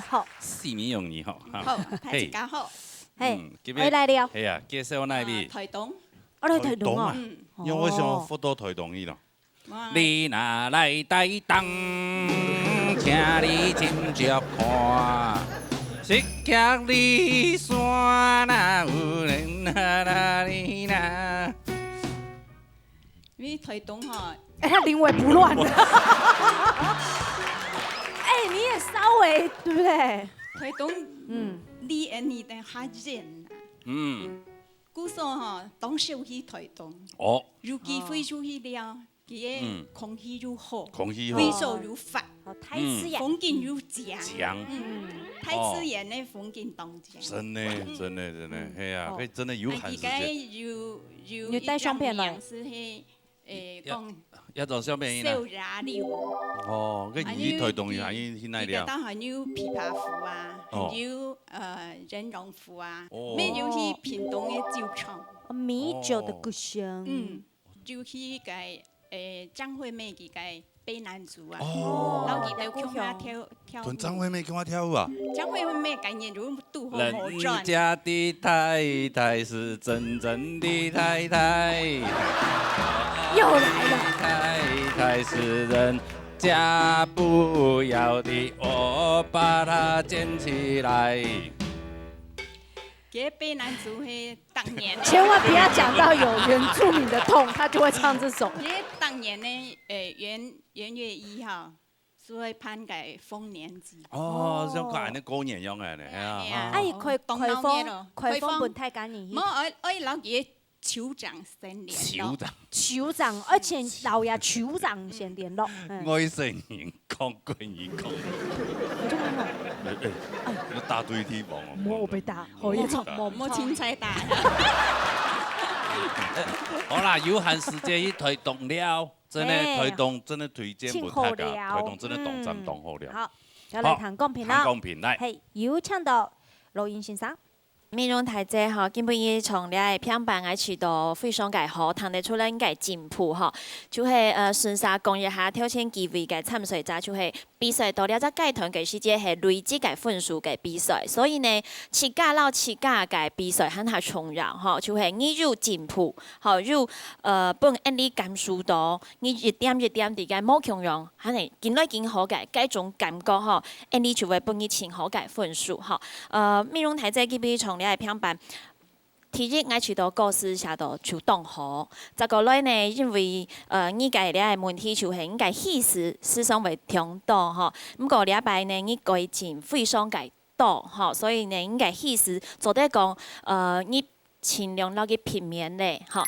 好4面用2號，好，大家好，係，我來了，係啊，介紹哪邊？台東，我來台東啊，因為我想輔導台東去咯。你若來台東，請你斟酌看，石腳里山那有人哪里那？你台東哈，臨危不亂。你也稍微對不對？台東，你演的较人啊。古说吼，动手去推动。哦。如机飞出去了，佢嘅空气如好，空气好，飞手如发，台词演，风景如江。江。台词演的风景当江。真的，嘿呀，佢真的有限时间。你带相片来。是迄讲。一张相片小茶流。哦，佢以推动下去那了。當還有琵琶湖啊，還有人龍湖啊，咩要去屏東嘅酒廠。米酒的故鄉。就去個張惠妹佢個卑南族啊，然後佢就叫我跳舞。同張惠妹叫我跳舞啊？張惠妹概念如渡河人家的太太是真正的太太。又来了。太太是人家不要的，我把它捡起来。给卑南族迄当年，千万不要讲到有原住民的痛，他就会唱这首。因为当年呢，元月1號，所以攀改豐年祭。哦，像講啲過年樣嘅咧，係啊。哎，開封本太干年。我老爺酋長先聯絡。酋長，而且老爺酋長先聯絡。我承認講過耳講。你打對地方哦。我被打，可以唱，我青菜打。好啦，有限時間去推動了，真的推動，真的推薦本大家，推動真的動真動好了。好，就嚟談公平啦。談公平嚟。係，有請到羅英先生。美容台姐吼，基本伊從你嘅平板愛去到非常介好，睇得出來應該進步吼，就係順勢講一下挑戰機會嘅參賽者，就係比賽到了只階段嘅時間係累積嘅分數嘅比賽，所以呢，七家撈七家嘅比賽很係重要吼，就係你有進步，吼有本按你感受到，你一點一點地嘅冇強用，係係見來見好嘅，嗰種感覺吼，按你就會本你前好嘅分數吼，美容台姐基本從你係平板，第一我去到故事下度就當好。再過來呢，因為你嘅咧問題就係你嘅意思思想會挺多吼。咁個禮拜呢，你改進非常嘅多吼，所以呢，你嘅意思做得講你盡量攞個平面咧吼。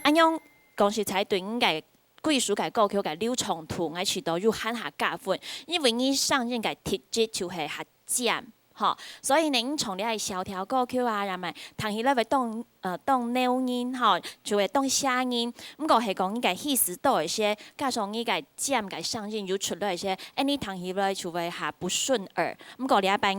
安樣講實在對你嘅貴屬嘅歌曲嘅流暢度，我去到要喊下加分，因為你上映嘅特質就係下尖，吼，所以呢，你從你係小調歌曲啊，然後彈起來會當扭音，吼，就會當聲音。咁個係講你嘅意思多一些，加上你嘅尖嘅聲音要出來一些，你彈起來就會下不順耳。咁個禮拜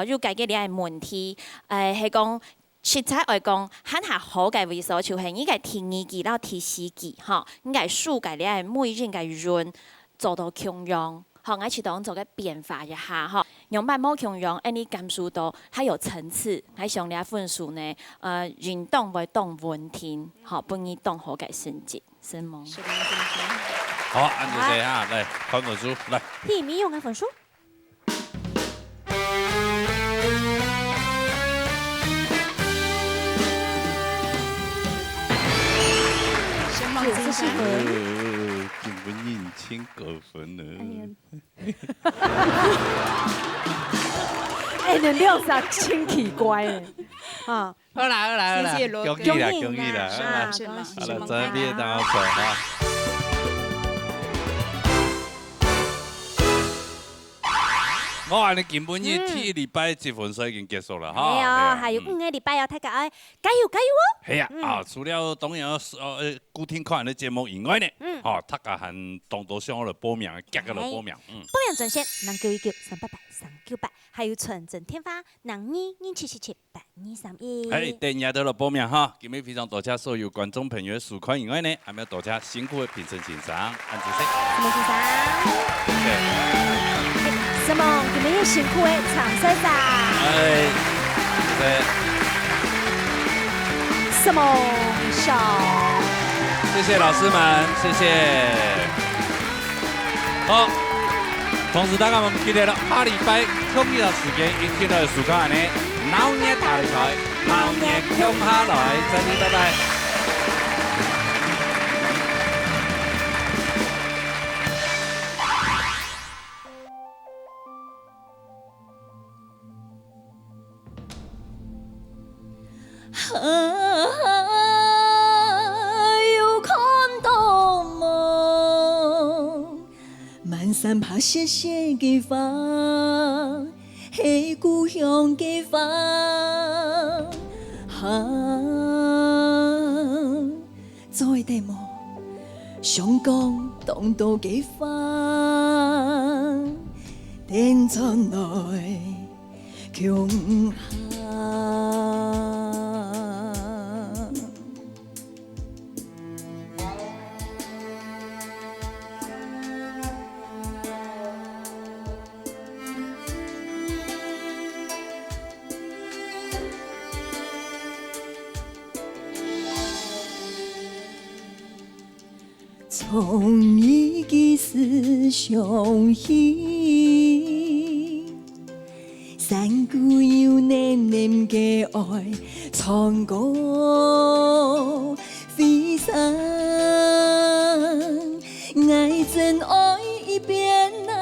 要解決你係問題，係講。實際嚟講，很下好嘅位數就係應該第2季到第4季，嚇，應該數嘅你係每人嘅人做到強用，嚇，我去當做個變化一下，嚇，用慢冇強用，你感受到它有層次，喺上你分數呢，運動會當穩定，嚇，幫你當好嘅成績，是嗎？好，按住先嚇，嚟看分數，嚟。第1名用嘅分數。根本1000多分呢。哎，你料啥真奇怪哎！啊，好啦，謝謝羅哥，恭喜啦，好啦，真係當好啊！我話你根本呢第1禮拜積分賽已經結束啦，嚇。係啊，還有5個禮拜要大家加油加油哦！係啊，除了當然固定看的節目以外呢，大家還多上了報名，夾個了報名。報名專線0919388398，還有傳真天發0227778231。係，等下到了報名哈，今日非常多謝所有觀眾朋友的收看以外呢，還要多謝辛苦的評審先生，安主席。什麼先生？什麼？今日辛苦的長先生。對。什麼小？謝謝老師們，謝謝。好，同时大家我们记得了，下礼拜同一的时间一起来收看呢，闹热大擂台，闹热冲下来，再见，拜拜。又看到梦，满山爬斜斜的花，是故乡的花。做的梦，上江东道的花，天窗内强下。从一个思乡起，山谷有黏黏的爱，唱歌飞翔，爱真爱一遍啊，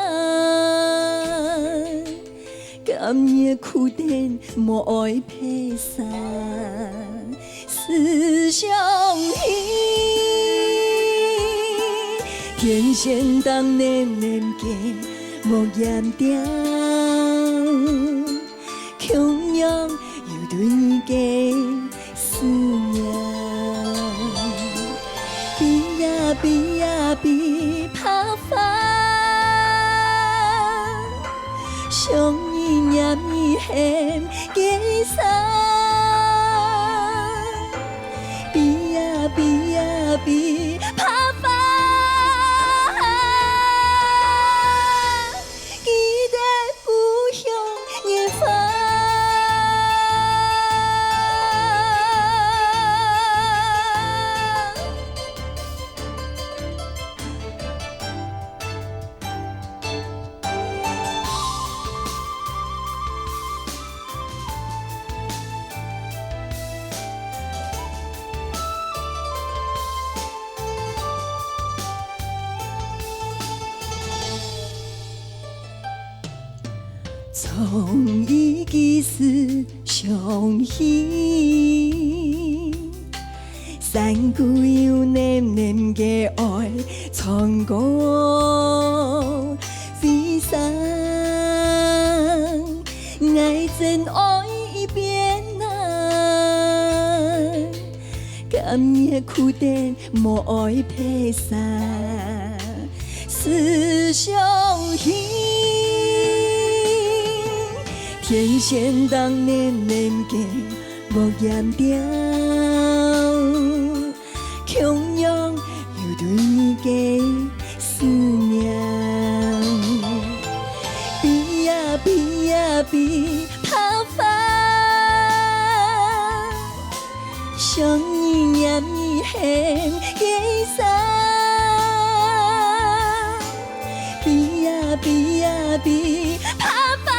甘夜苦等莫爱悲伤，思乡起。天线当年年嘅莫言掉，强阳又对你嘅思念，比呀比呀比怕烦，想你念你恨嘅伤，比呀比呀比怕烦。从一个思乡起，山谷有黏黏的爱，唱歌飞翔，爱真爱一遍啊，甘夜苦等莫爱悲伤，思乡起。天线当年年嘅莫言掉，强阳又对你嘅思念，比呀比呀比怕烦，想你念你恨嘅伤，比呀比呀比怕烦。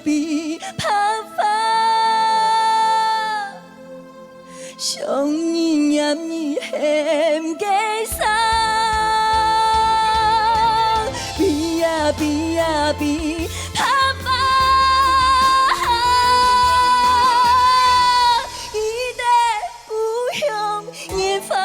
比怕烦，想你念你恨嘅伤，比呀比呀比怕烦，伊在故乡远方。